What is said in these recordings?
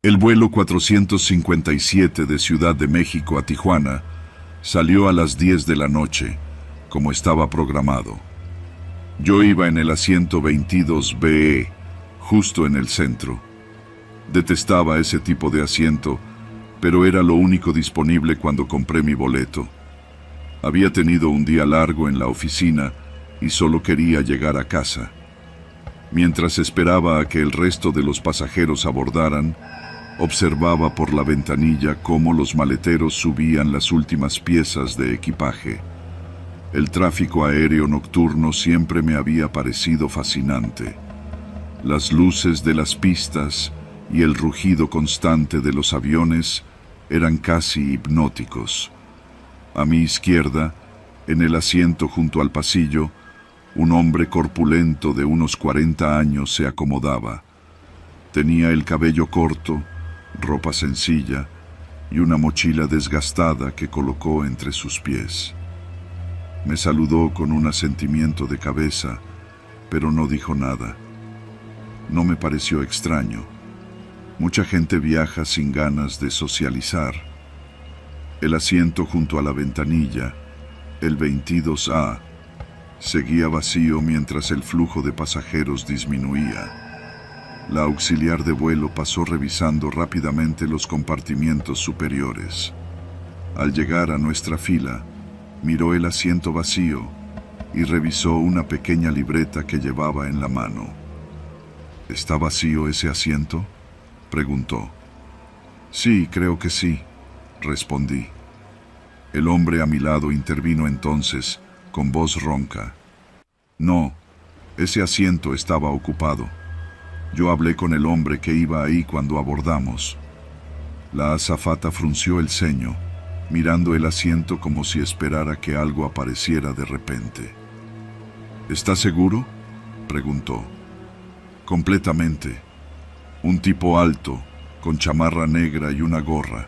El vuelo 457 de Ciudad de México a Tijuana salió a las 10 de la noche, como estaba programado. Yo iba en el asiento 22BE, justo en el centro. Detestaba ese tipo de asiento, pero era lo único disponible cuando compré mi boleto. Había tenido un día largo en la oficina y solo quería llegar a casa. Mientras esperaba a que el resto de los pasajeros abordaran, observaba por la ventanilla cómo los maleteros subían las últimas piezas de equipaje. El tráfico aéreo nocturno siempre me había parecido fascinante. Las luces de las pistas y el rugido constante de los aviones eran casi hipnóticos. A mi izquierda, en el asiento junto al pasillo, un hombre corpulento de unos 40 años se acomodaba. Tenía el cabello corto, ropa sencilla y una mochila desgastada que colocó entre sus pies. Me saludó con un asentimiento de cabeza, pero no dijo nada. No me pareció extraño. Mucha gente viaja sin ganas de socializar. El asiento junto a la ventanilla, el 22A, seguía vacío mientras el flujo de pasajeros disminuía. La auxiliar de vuelo pasó revisando rápidamente los compartimientos superiores. Al llegar a nuestra fila, miró el asiento vacío y revisó una pequeña libreta que llevaba en la mano. ¿Está vacío ese asiento?, preguntó. Sí, creo que sí, respondí. El hombre a mi lado intervino entonces, con voz ronca. No, ese asiento estaba ocupado. Yo hablé con el hombre que iba ahí cuando abordamos. La azafata frunció el ceño, mirando el asiento como si esperara que algo apareciera de repente. ¿Está seguro?, preguntó. Completamente. Un tipo alto, con chamarra negra y una gorra.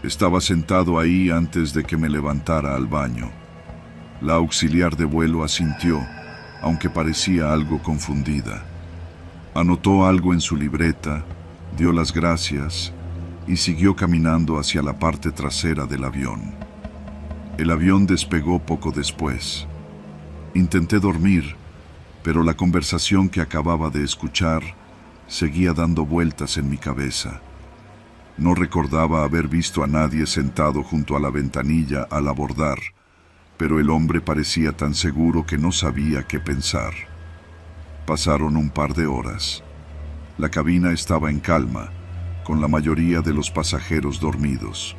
Estaba sentado ahí antes de que me levantara al baño. La auxiliar de vuelo asintió, aunque parecía algo confundida. Anotó algo en su libreta, dio las gracias y siguió caminando hacia la parte trasera del avión. El avión despegó poco después. Intenté dormir, pero la conversación que acababa de escuchar seguía dando vueltas en mi cabeza. No recordaba haber visto a nadie sentado junto a la ventanilla al abordar, pero el hombre parecía tan seguro que no sabía qué pensar. Pasaron un par de horas. La cabina estaba en calma, con la mayoría de los pasajeros dormidos.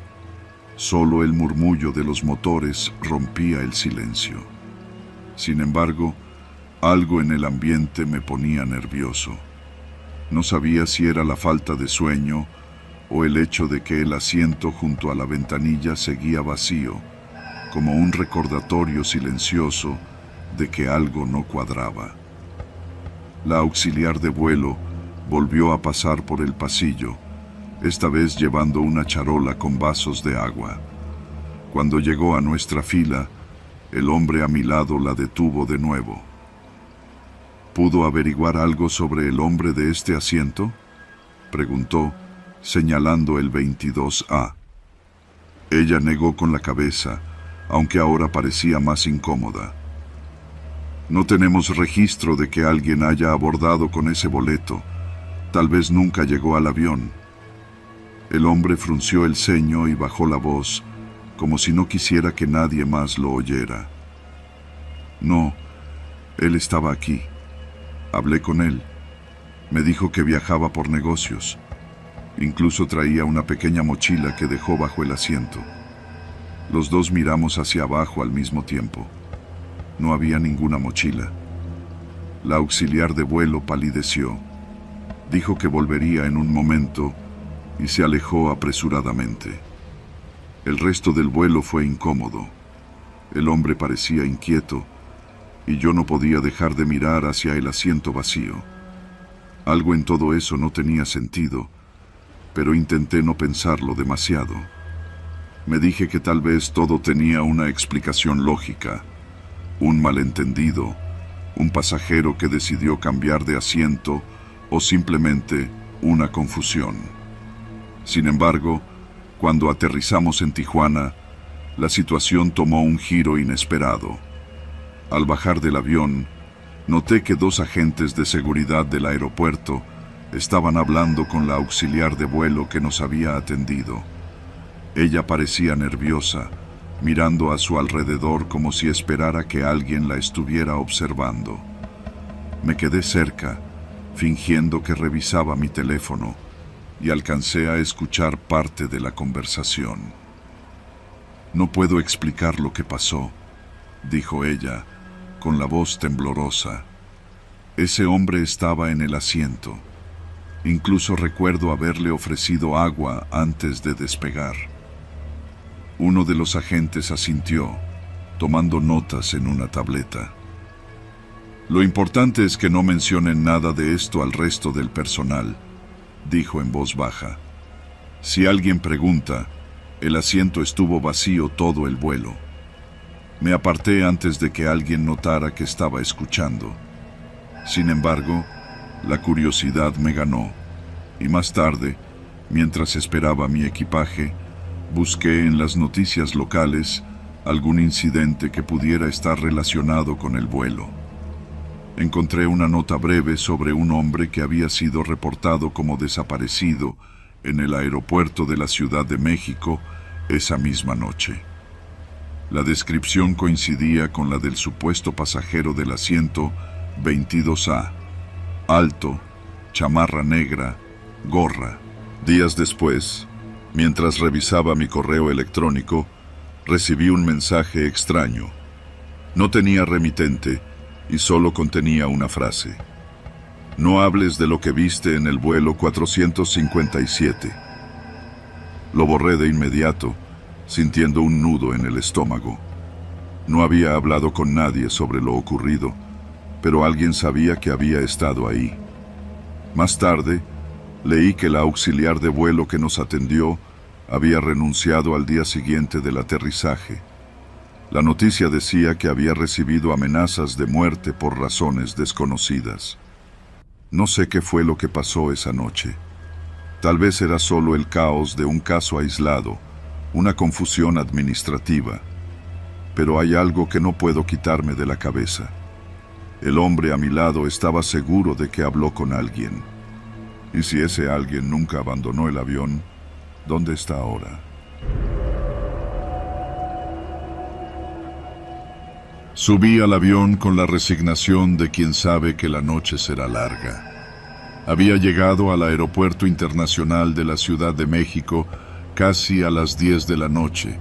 Solo el murmullo de los motores rompía el silencio. Sin embargo, algo en el ambiente me ponía nervioso. No sabía si era la falta de sueño o el hecho de que el asiento junto a la ventanilla seguía vacío, como un recordatorio silencioso de que algo no cuadraba. La auxiliar de vuelo volvió a pasar por el pasillo, esta vez llevando una charola con vasos de agua. Cuando llegó a nuestra fila, el hombre a mi lado la detuvo de nuevo. ¿Pudo averiguar algo sobre el hombre de este asiento?, preguntó, señalando el 22A. Ella negó con la cabeza, aunque ahora parecía más incómoda. No tenemos registro de que alguien haya abordado con ese boleto. Tal vez nunca llegó al avión. El hombre frunció el ceño y bajó la voz, como si no quisiera que nadie más lo oyera. No, él estaba aquí. Hablé con él. Me dijo que viajaba por negocios. Incluso traía una pequeña mochila que dejó bajo el asiento. Los dos miramos hacia abajo al mismo tiempo. No había ninguna mochila. La auxiliar de vuelo palideció. Dijo que volvería en un momento y se alejó apresuradamente. El resto del vuelo fue incómodo. El hombre parecía inquieto y yo no podía dejar de mirar hacia el asiento vacío. Algo en todo eso no tenía sentido, pero intenté no pensarlo demasiado. Me dije que tal vez todo tenía una explicación lógica. Un malentendido, un pasajero que decidió cambiar de asiento o simplemente una confusión. Sin embargo, cuando aterrizamos en Tijuana, la situación tomó un giro inesperado. Al bajar del avión, noté que 2 agentes de seguridad del aeropuerto estaban hablando con la auxiliar de vuelo que nos había atendido. Ella parecía nerviosa, mirando a su alrededor como si esperara que alguien la estuviera observando. Me quedé cerca, fingiendo que revisaba mi teléfono, y alcancé a escuchar parte de la conversación. «No puedo explicar lo que pasó», dijo ella, con la voz temblorosa. «Ese hombre estaba en el asiento. Incluso recuerdo haberle ofrecido agua antes de despegar». Uno de los agentes asintió, tomando notas en una tableta. «Lo importante es que no mencionen nada de esto al resto del personal», dijo en voz baja. «Si alguien pregunta, el asiento estuvo vacío todo el vuelo». Me aparté antes de que alguien notara que estaba escuchando. Sin embargo, la curiosidad me ganó, y más tarde, mientras esperaba mi equipaje, busqué en las noticias locales algún incidente que pudiera estar relacionado con el vuelo. Encontré una nota breve sobre un hombre que había sido reportado como desaparecido en el aeropuerto de la Ciudad de México esa misma noche. La descripción coincidía con la del supuesto pasajero del asiento 22A. Alto, chamarra negra, gorra. Días después, mientras revisaba mi correo electrónico, recibí un mensaje extraño. No tenía remitente y solo contenía una frase: «No hables de lo que viste en el vuelo 457». Lo borré de inmediato, sintiendo un nudo en el estómago. No había hablado con nadie sobre lo ocurrido, pero alguien sabía que había estado ahí. Más tarde, leí que la auxiliar de vuelo que nos atendió había renunciado al día siguiente del aterrizaje. La noticia decía que había recibido amenazas de muerte por razones desconocidas. No sé qué fue lo que pasó esa noche. Tal vez era solo el caos de un caso aislado, una confusión administrativa. Pero hay algo que no puedo quitarme de la cabeza. El hombre a mi lado estaba seguro de que habló con alguien. Y si ese alguien nunca abandonó el avión, ¿dónde está ahora? Subí al avión con la resignación de quien sabe que la noche será larga. Había llegado al Aeropuerto Internacional de la Ciudad de México casi a las 10 de la noche,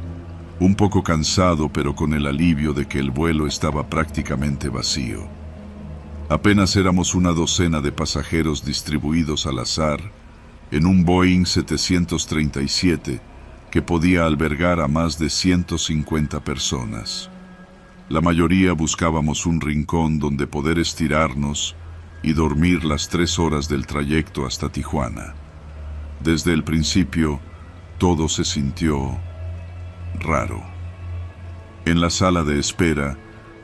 un poco cansado pero con el alivio de que el vuelo estaba prácticamente vacío. Apenas éramos una docena de pasajeros distribuidos al azar en un Boeing 737 que podía albergar a más de 150 personas. La mayoría buscábamos un rincón donde poder estirarnos y dormir las 3 horas del trayecto hasta Tijuana. Desde el principio, todo se sintió raro. En la sala de espera,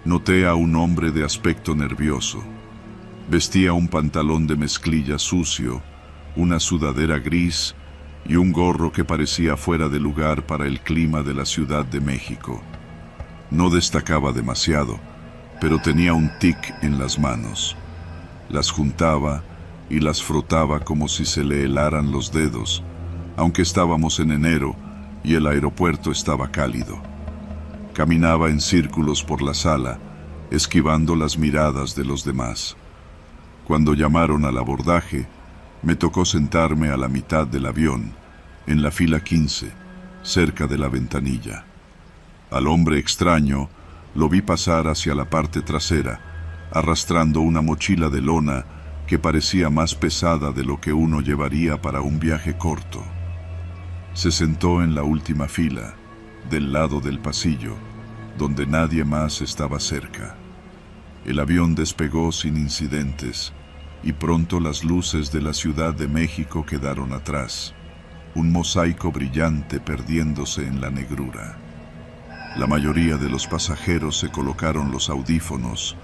noté a un hombre de aspecto nervioso. Vestía un pantalón de mezclilla sucio, una sudadera gris y un gorro que parecía fuera de lugar para el clima de la Ciudad de México. No destacaba demasiado, pero tenía un tic en las manos. Las juntaba y las frotaba como si se le helaran los dedos, aunque estábamos en enero y el aeropuerto estaba cálido. Caminaba en círculos por la sala, esquivando las miradas de los demás. Cuando llamaron al abordaje, me tocó sentarme a la mitad del avión, en la fila 15, cerca de la ventanilla. Al hombre extraño lo vi pasar hacia la parte trasera, arrastrando una mochila de lona que parecía más pesada de lo que uno llevaría para un viaje corto. Se sentó en la última fila, del lado del pasillo, donde nadie más estaba cerca. El avión despegó sin incidentes, y pronto las luces de la Ciudad de México quedaron atrás, un mosaico brillante perdiéndose en la negrura. La mayoría de los pasajeros se colocaron los audífonos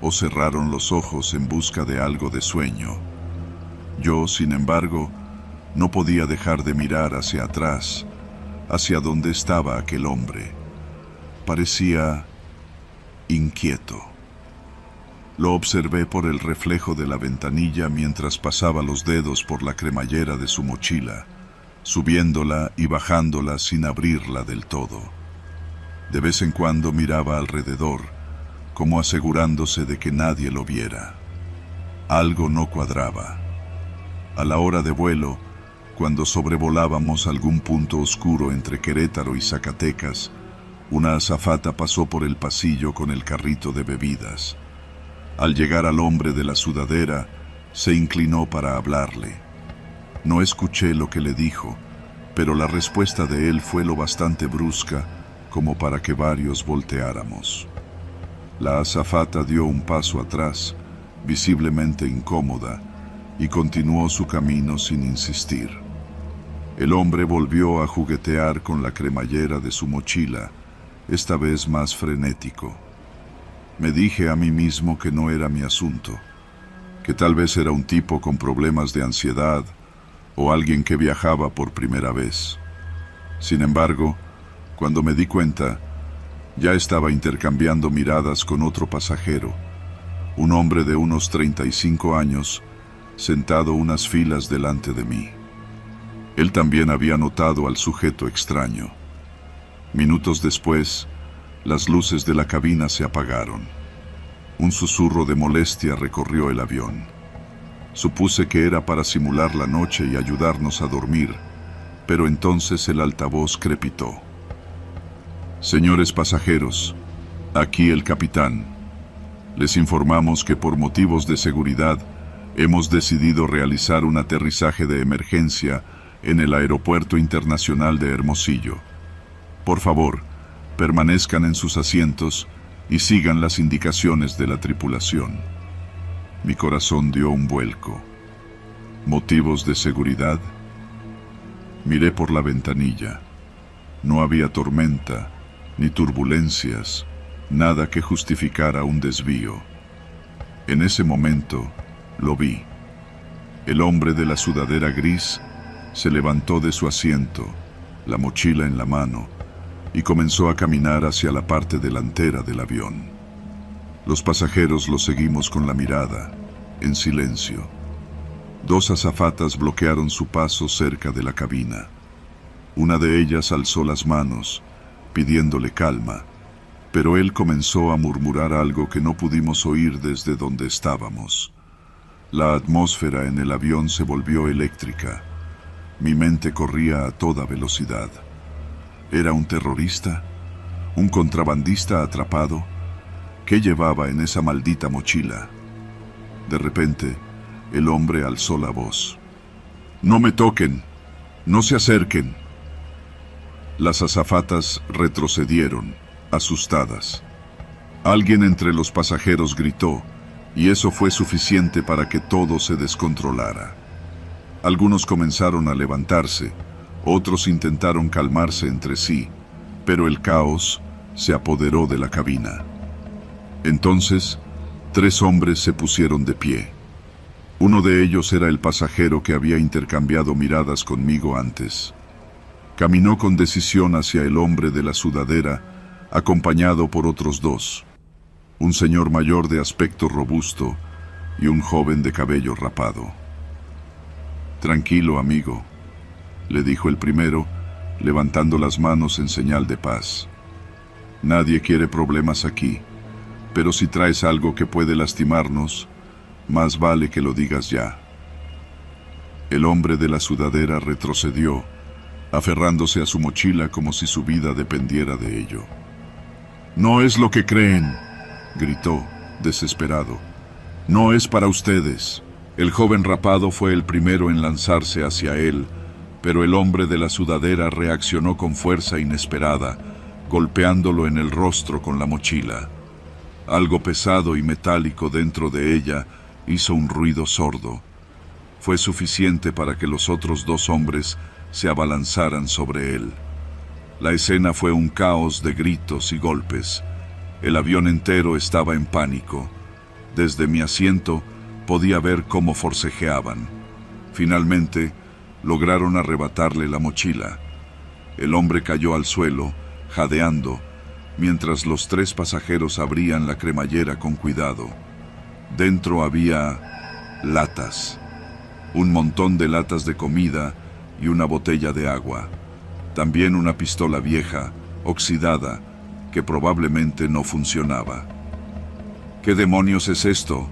o cerraron los ojos en busca de algo de sueño. Yo, sin embargo, No podía dejar de mirar hacia atrás, hacia donde estaba aquel hombre. Parecía inquieto. Lo observé por el reflejo de la ventanilla mientras pasaba los dedos por la cremallera de su mochila, subiéndola y bajándola sin abrirla del todo. De vez en cuando miraba alrededor, como asegurándose de que nadie lo viera. Algo no cuadraba. A la hora de vuelo, cuando sobrevolábamos algún punto oscuro entre Querétaro y Zacatecas, una azafata pasó por el pasillo con el carrito de bebidas. Al llegar al hombre de la sudadera, se inclinó para hablarle. No escuché lo que le dijo, pero la respuesta de él fue lo bastante brusca como para que varios volteáramos. La azafata dio un paso atrás, visiblemente incómoda, y continuó su camino sin insistir. El hombre volvió a juguetear con la cremallera de su mochila, esta vez más frenético. Me dije a mí mismo que no era mi asunto, que tal vez era un tipo con problemas de ansiedad o alguien que viajaba por primera vez. Sin embargo, cuando me di cuenta, ya estaba intercambiando miradas con otro pasajero, un hombre de unos 35 años, sentado unas filas delante de mí. Él también había notado al sujeto extraño. Minutos después, las luces de la cabina se apagaron. Un susurro de molestia recorrió el avión. Supuse que era para simular la noche y ayudarnos a dormir, pero entonces el altavoz crepitó. Señores pasajeros, aquí el capitán. Les informamos que por motivos de seguridad hemos decidido realizar un aterrizaje de emergencia en el Aeropuerto Internacional de Hermosillo. Por favor, permanezcan en sus asientos y sigan las indicaciones de la tripulación. Mi corazón dio un vuelco. ¿Motivos de seguridad? Miré por la ventanilla. No había tormenta, ni turbulencias, nada que justificara un desvío. En ese momento, lo vi. El hombre de la sudadera gris se levantó de su asiento, la mochila en la mano, y comenzó a caminar hacia la parte delantera del avión. Los pasajeros lo seguimos con la mirada, en silencio. Dos azafatas bloquearon su paso cerca de la cabina. Una de ellas alzó las manos, pidiéndole calma, pero él comenzó a murmurar algo que no pudimos oír desde donde estábamos. La atmósfera en el avión se volvió eléctrica. Mi mente corría a toda velocidad. ¿Era un terrorista? ¿Un contrabandista atrapado? ¿Qué llevaba en esa maldita mochila? De repente, el hombre alzó la voz. «¡No me toquen! ¡No se acerquen!». Las azafatas retrocedieron, asustadas. Alguien entre los pasajeros gritó, y eso fue suficiente para que todo se descontrolara. Algunos comenzaron a levantarse, otros intentaron calmarse entre sí, pero el caos se apoderó de la cabina. Entonces, 3 hombres se pusieron de pie. Uno de ellos era el pasajero que había intercambiado miradas conmigo antes. Caminó con decisión hacia el hombre de la sudadera, acompañado por otros 2, un señor mayor de aspecto robusto y un joven de cabello rapado. «Tranquilo, amigo», le dijo el primero, levantando las manos en señal de paz. «Nadie quiere problemas aquí, pero si traes algo que puede lastimarnos, más vale que lo digas ya». El hombre de la sudadera retrocedió, aferrándose a su mochila como si su vida dependiera de ello. «No es lo que creen», gritó, desesperado. «No es para ustedes». El joven rapado fue el primero en lanzarse hacia él, pero el hombre de la sudadera reaccionó con fuerza inesperada, golpeándolo en el rostro con la mochila. Algo pesado y metálico dentro de ella hizo un ruido sordo. Fue suficiente para que los otros 2 hombres se abalanzaran sobre él. La escena fue un caos de gritos y golpes. El avión entero estaba en pánico. Desde mi asiento podía ver cómo forcejeaban. Finalmente, Lograron arrebatarle la mochila. El hombre cayó al suelo, jadeando, mientras los 3 pasajeros abrían la cremallera con cuidado. Dentro había latas, un montón de latas de comida y una botella de agua. También una pistola vieja, oxidada, que probablemente no funcionaba. ¿Qué demonios es esto?,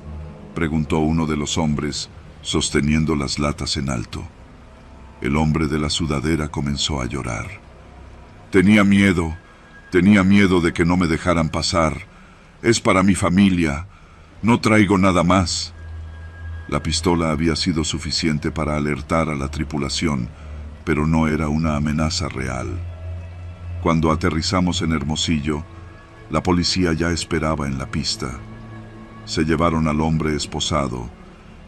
preguntó uno de los hombres, sosteniendo las latas en alto. El hombre de la sudadera comenzó a llorar. Tenía miedo de que no me dejaran pasar. Es para mi familia. No traigo nada más. La pistola había sido suficiente para alertar a la tripulación, pero no era una amenaza real. Cuando aterrizamos en Hermosillo, la policía ya esperaba en la pista. Se llevaron al hombre esposado,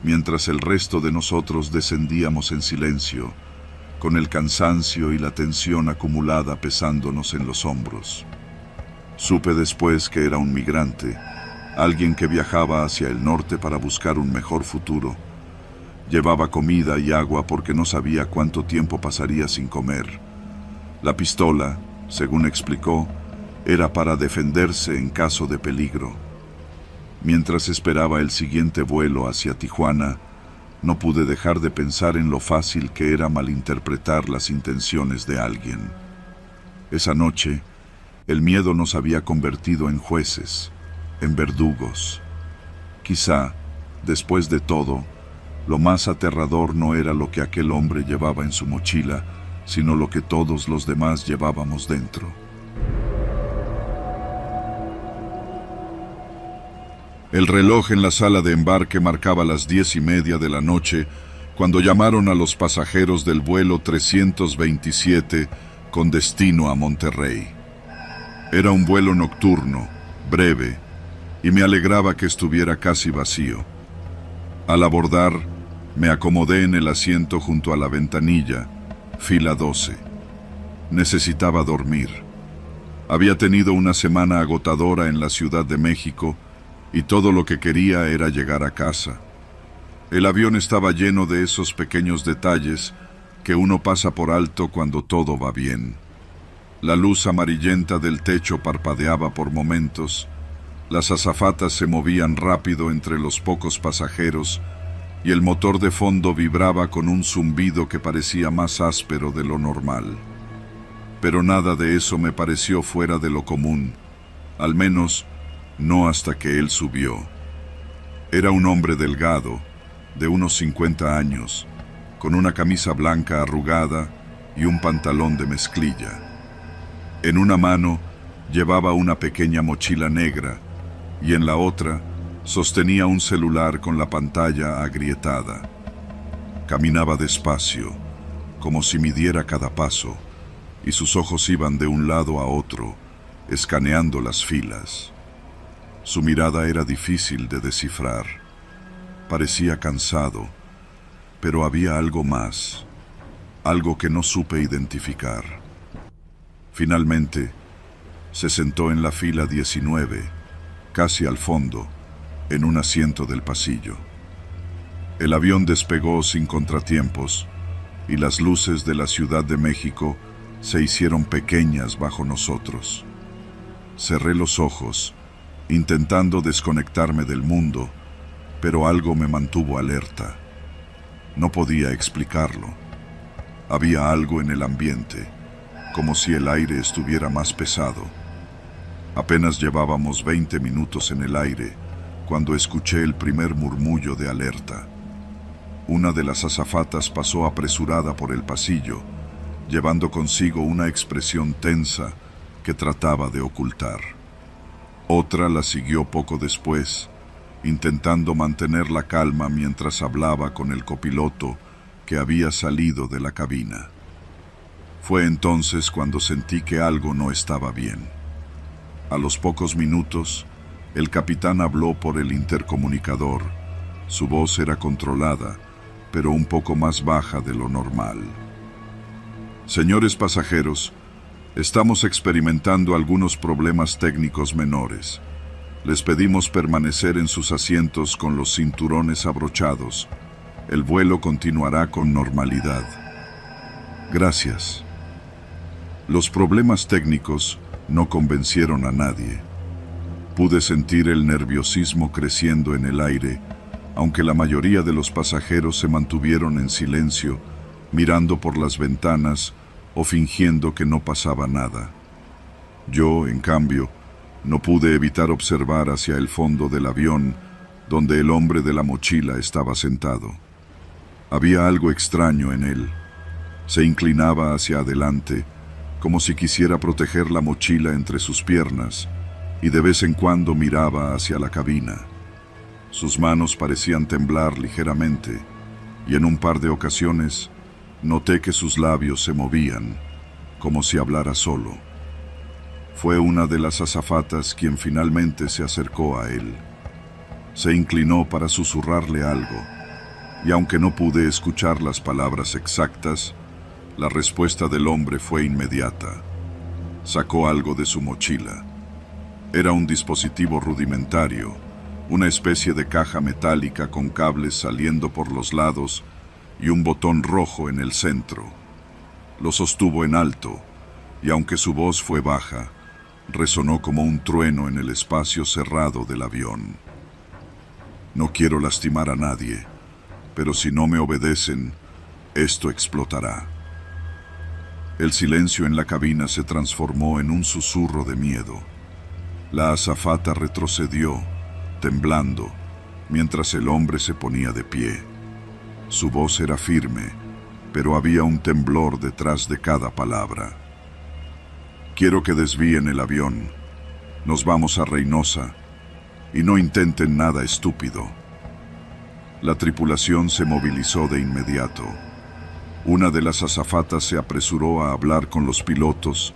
mientras el resto de nosotros descendíamos en silencio, con el cansancio y la tensión acumulada pesándonos en los hombros. Supe después que era un migrante, alguien que viajaba hacia el norte para buscar un mejor futuro. Llevaba comida y agua porque no sabía cuánto tiempo pasaría sin comer. La pistola, según explicó, era para defenderse en caso de peligro. Mientras esperaba el siguiente vuelo hacia Tijuana, no pude dejar de pensar en lo fácil que era malinterpretar las intenciones de alguien. Esa noche, el miedo nos había convertido en jueces, en verdugos. Quizá, después de todo, lo más aterrador no era lo que aquel hombre llevaba en su mochila, sino lo que todos los demás llevábamos dentro. El reloj en la sala de embarque marcaba las 10:30 de la noche cuando llamaron a los pasajeros del vuelo 327 con destino a Monterrey. Era un vuelo nocturno, breve, y me alegraba que estuviera casi vacío. Al abordar, me acomodé en el asiento junto a la ventanilla, fila 12. Necesitaba dormir. Había tenido una semana agotadora en la Ciudad de México y todo lo que quería era llegar a casa. El avión estaba lleno de esos pequeños detalles que uno pasa por alto cuando todo va bien. La luz amarillenta del techo parpadeaba por momentos, las azafatas se movían rápido entre los pocos pasajeros y el motor de fondo vibraba con un zumbido que parecía más áspero de lo normal. Pero nada de eso me pareció fuera de lo común, al menos no hasta que él subió. Era un hombre delgado, de unos 50 años, con una camisa blanca arrugada y un pantalón de mezclilla. En una mano llevaba una pequeña mochila negra y en la otra sostenía un celular con la pantalla agrietada. Caminaba despacio, como si midiera cada paso, y sus ojos iban de un lado a otro, escaneando las filas. Su mirada era difícil de descifrar. Parecía cansado, pero había algo más, algo que no supe identificar. Finalmente, se sentó en la fila 19, casi al fondo, en un asiento del pasillo. El avión despegó sin contratiempos y las luces de la Ciudad de México se hicieron pequeñas bajo nosotros. Cerré los ojos, intentando desconectarme del mundo, pero algo me mantuvo alerta. No podía explicarlo. Había algo en el ambiente, como si el aire estuviera más pesado. Apenas llevábamos 20 minutos en el aire cuando escuché el primer murmullo de alerta. Una de las azafatas pasó apresurada por el pasillo, llevando consigo una expresión tensa que trataba de ocultar. Otra la siguió poco después, intentando mantener la calma mientras hablaba con el copiloto que había salido de la cabina. Fue entonces cuando sentí que algo no estaba bien. A los pocos minutos, el capitán habló por el intercomunicador. Su voz era controlada, pero un poco más baja de lo normal. Señores pasajeros, estamos experimentando algunos problemas técnicos menores. Les pedimos permanecer en sus asientos con los cinturones abrochados. El vuelo continuará con normalidad. Gracias. Los problemas técnicos no convencieron a nadie. Pude sentir el nerviosismo creciendo en el aire, aunque la mayoría de los pasajeros se mantuvieron en silencio, mirando por las ventanas o fingiendo que no pasaba nada. Yo, en cambio, no pude evitar observar hacia el fondo del avión, donde el hombre de la mochila estaba sentado. Había algo extraño en él. Se inclinaba hacia adelante, como si quisiera proteger la mochila entre sus piernas, y de vez en cuando miraba hacia la cabina. Sus manos parecían temblar ligeramente, y en un par de ocasiones noté que sus labios se movían, como si hablara solo. Fue una de las azafatas quien finalmente se acercó a él. Se inclinó para susurrarle algo, y aunque no pude escuchar las palabras exactas, la respuesta del hombre fue inmediata. Sacó algo de su mochila. Era un dispositivo rudimentario, una especie de caja metálica con cables saliendo por los lados y un botón rojo en el centro. Lo sostuvo en alto, y aunque su voz fue baja, resonó como un trueno en el espacio cerrado del avión. No quiero lastimar a nadie, pero si no me obedecen, esto explotará. El silencio en la cabina se transformó en un susurro de miedo. La azafata retrocedió, temblando, mientras el hombre se ponía de pie. Su voz era firme, pero había un temblor detrás de cada palabra. Quiero que desvíen el avión. Nos vamos a Reynosa, y no intenten nada estúpido. La tripulación se movilizó de inmediato. Una de las azafatas se apresuró a hablar con los pilotos,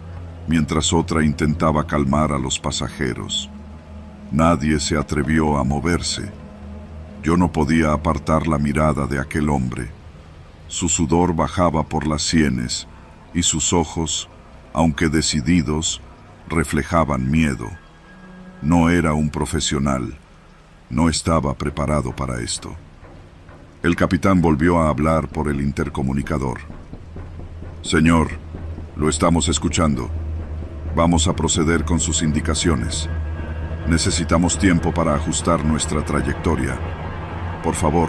mientras otra intentaba calmar a los pasajeros. Nadie se atrevió a moverse. Yo no podía apartar la mirada de aquel hombre. Su sudor bajaba por las sienes y sus ojos, aunque decididos, reflejaban miedo. No era un profesional. No estaba preparado para esto. El capitán volvió a hablar por el intercomunicador. Señor, lo estamos escuchando. Vamos a proceder con sus indicaciones. Necesitamos tiempo para ajustar nuestra trayectoria. Por favor,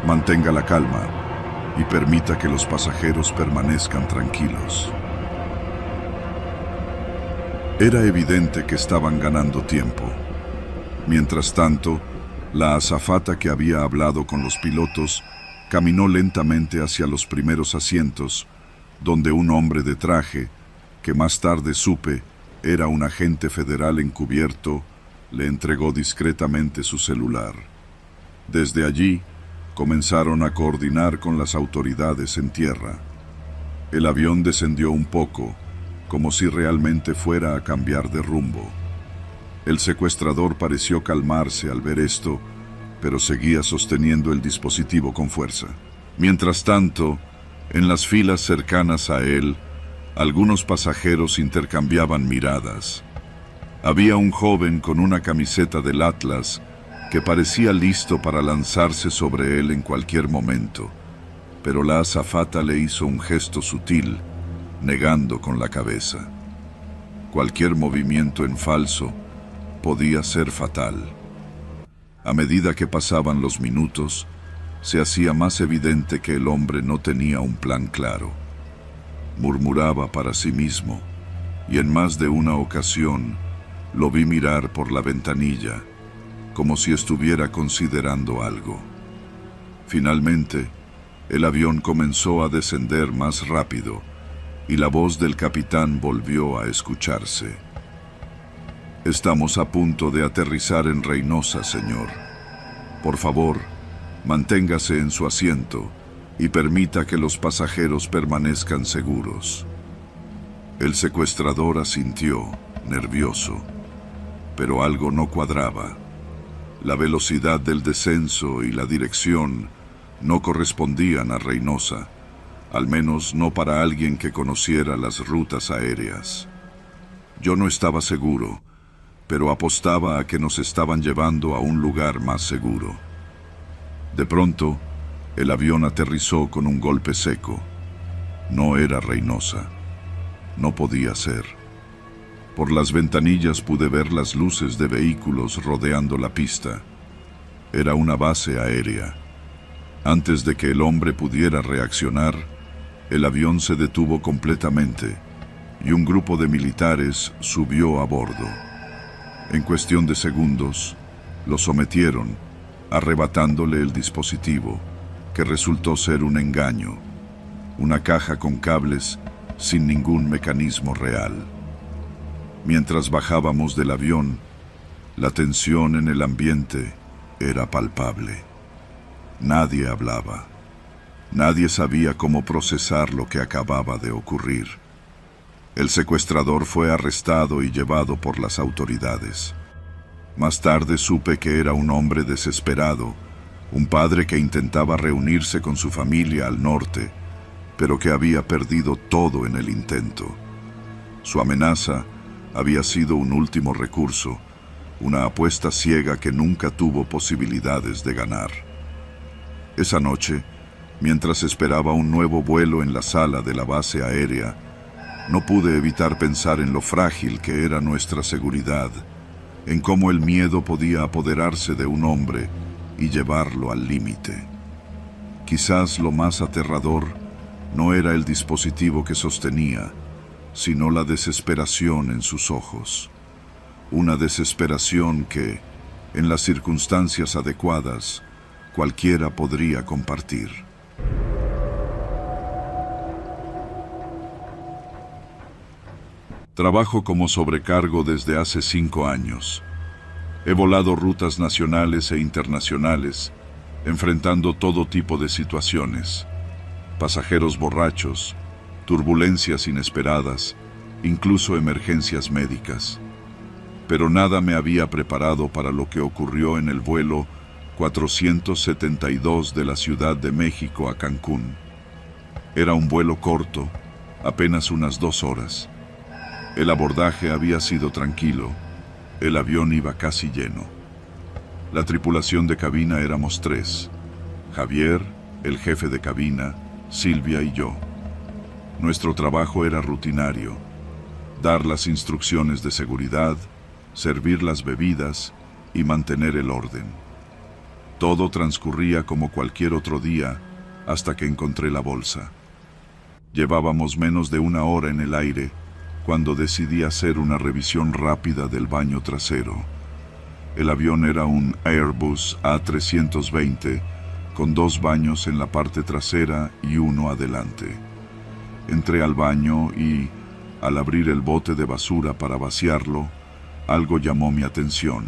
mantenga la calma y permita que los pasajeros permanezcan tranquilos. Era evidente que estaban ganando tiempo. Mientras tanto, la azafata que había hablado con los pilotos caminó lentamente hacia los primeros asientos, donde un hombre de traje, que más tarde supe era un agente federal encubierto, le entregó discretamente su celular. Desde allí, comenzaron a coordinar con las autoridades en tierra. El avión descendió un poco, como si realmente fuera a cambiar de rumbo. El secuestrador pareció calmarse al ver esto, pero seguía sosteniendo el dispositivo con fuerza. Mientras tanto, en las filas cercanas a él, algunos pasajeros intercambiaban miradas. Había un joven con una camiseta del Atlas que parecía listo para lanzarse sobre él en cualquier momento, pero la azafata le hizo un gesto sutil, negando con la cabeza. Cualquier movimiento en falso podía ser fatal. A medida que pasaban los minutos, se hacía más evidente que el hombre no tenía un plan claro. Murmuraba para sí mismo, y en más de una ocasión lo vi mirar por la ventanilla, como si estuviera considerando algo. Finalmente, el avión comenzó a descender más rápido, y la voz del capitán volvió a escucharse. Estamos a punto de aterrizar en Reynosa, señor. Por favor, manténgase en su asiento y permita que los pasajeros permanezcan seguros. El secuestrador asintió, nervioso, pero algo no cuadraba. La velocidad del descenso y la dirección no correspondían a Reynosa, al menos no para alguien que conociera las rutas aéreas. Yo no estaba seguro, pero apostaba a que nos estaban llevando a un lugar más seguro. De pronto, el avión aterrizó con un golpe seco. No era Reynosa. No podía ser. Por las ventanillas pude ver las luces de vehículos rodeando la pista. Era una base aérea. Antes de que el hombre pudiera reaccionar, el avión se detuvo completamente y un grupo de militares subió a bordo. En cuestión de segundos, lo sometieron, arrebatándole el dispositivo, que resultó ser un engaño, una caja con cables sin ningún mecanismo real. Mientras bajábamos del avión, la tensión en el ambiente era palpable. Nadie hablaba. Nadie sabía cómo procesar lo que acababa de ocurrir. El secuestrador fue arrestado y llevado por las autoridades. Más tarde supe que era un hombre desesperado, un padre que intentaba reunirse con su familia al norte, pero que había perdido todo en el intento. Su amenaza había sido un último recurso, una apuesta ciega que nunca tuvo posibilidades de ganar. Esa noche, mientras esperaba un nuevo vuelo en la sala de la base aérea, no pude evitar pensar en lo frágil que era nuestra seguridad, en cómo el miedo podía apoderarse de un hombre y llevarlo al límite. Quizás lo más aterrador no era el dispositivo que sostenía, sino la desesperación en sus ojos. Una desesperación que, en las circunstancias adecuadas, cualquiera podría compartir. Trabajo como sobrecargo desde hace 5 años. He volado rutas nacionales e internacionales, enfrentando todo tipo de situaciones. Pasajeros borrachos, turbulencias inesperadas, incluso emergencias médicas. Pero nada me había preparado para lo que ocurrió en el vuelo 472 de la Ciudad de México a Cancún. Era un vuelo corto, apenas unas 2 horas. El abordaje había sido tranquilo. El avión iba casi lleno. La tripulación de cabina éramos 3. Javier, el jefe de cabina, Silvia y yo. Nuestro trabajo era rutinario: dar las instrucciones de seguridad, servir las bebidas y mantener el orden. Todo transcurría como cualquier otro día hasta que encontré la bolsa. Llevábamos menos de 1 hora en el aire cuando decidí hacer una revisión rápida del baño trasero. El avión era un Airbus A320 con 2 baños en la parte trasera y 1 adelante. Entré al baño y, al abrir el bote de basura para vaciarlo, algo llamó mi atención.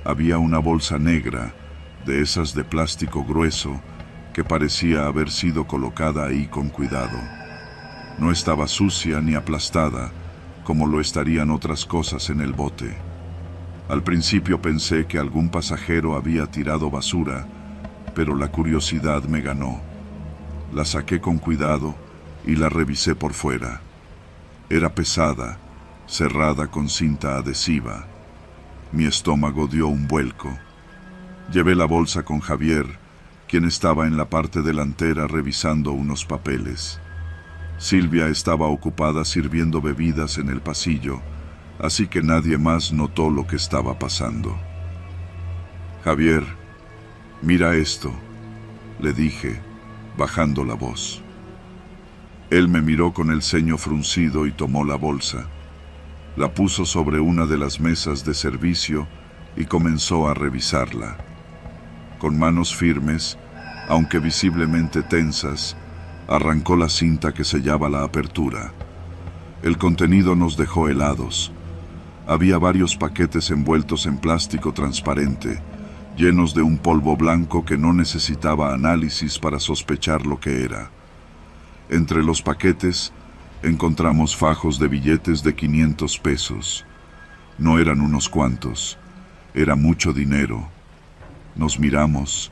Había una bolsa negra, de esas de plástico grueso, que parecía haber sido colocada ahí con cuidado. No estaba sucia ni aplastada, como lo estarían otras cosas en el bote. Al principio pensé que algún pasajero había tirado basura, pero la curiosidad me ganó. La saqué con cuidado y la revisé por fuera. Era pesada, cerrada con cinta adhesiva. Mi estómago dio un vuelco. Llevé la bolsa con Javier, quien estaba en la parte delantera revisando unos papeles. Silvia estaba ocupada sirviendo bebidas en el pasillo, así que nadie más notó lo que estaba pasando. Javier, mira esto, le dije, bajando la voz. Él me miró con el ceño fruncido y tomó la bolsa. La puso sobre una de las mesas de servicio y comenzó a revisarla. Con manos firmes, aunque visiblemente tensas, arrancó la cinta que sellaba la apertura. El contenido nos dejó helados. Había varios paquetes envueltos en plástico transparente, llenos de un polvo blanco que no necesitaba análisis para sospechar lo que era. Entre los paquetes encontramos fajos de billetes de 500 pesos. No eran unos cuantos, era mucho dinero. Nos miramos,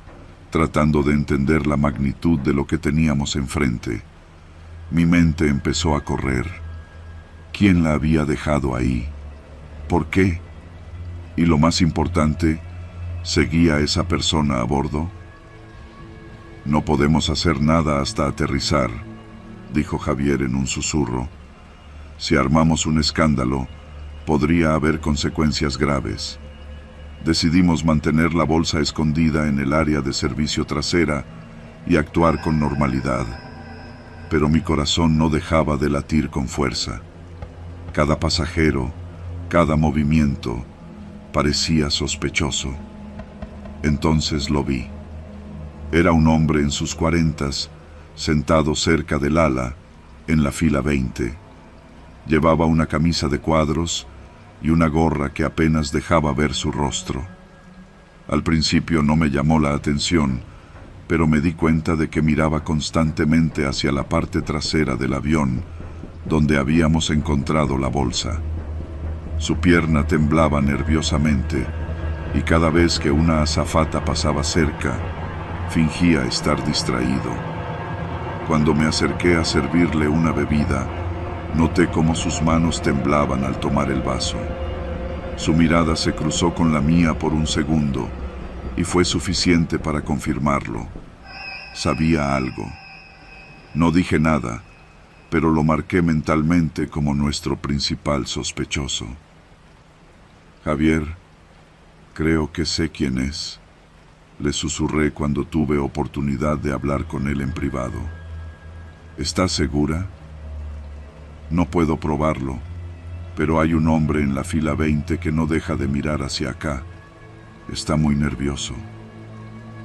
tratando de entender la magnitud de lo que teníamos enfrente. Mi mente empezó a correr. ¿Quién la había dejado ahí? ¿Por qué? Y lo más importante, ¿seguía esa persona a bordo? No podemos hacer nada hasta aterrizar, dijo Javier en un susurro. Si armamos un escándalo, podría haber consecuencias graves. Decidimos mantener la bolsa escondida en el área de servicio trasera y actuar con normalidad. Pero mi corazón no dejaba de latir con fuerza. Cada pasajero, cada movimiento, parecía sospechoso. Entonces lo vi. Era un hombre en sus 40s, sentado cerca del ala, en la fila 20. Llevaba una camisa de cuadros y una gorra que apenas dejaba ver su rostro. Al principio no me llamó la atención, pero me di cuenta de que miraba constantemente hacia la parte trasera del avión, donde habíamos encontrado la bolsa. Su pierna temblaba nerviosamente, y cada vez que una azafata pasaba cerca, fingía estar distraído. Cuando me acerqué a servirle una bebida, noté cómo sus manos temblaban al tomar el vaso. Su mirada se cruzó con la mía por un segundo, y fue suficiente para confirmarlo. Sabía algo. No dije nada, pero lo marqué mentalmente como nuestro principal sospechoso. Javier, creo que sé quién es, le susurré cuando tuve oportunidad de hablar con él en privado. ¿Estás segura? No puedo probarlo, pero hay un hombre en la fila 20 que no deja de mirar hacia acá. Está muy nervioso.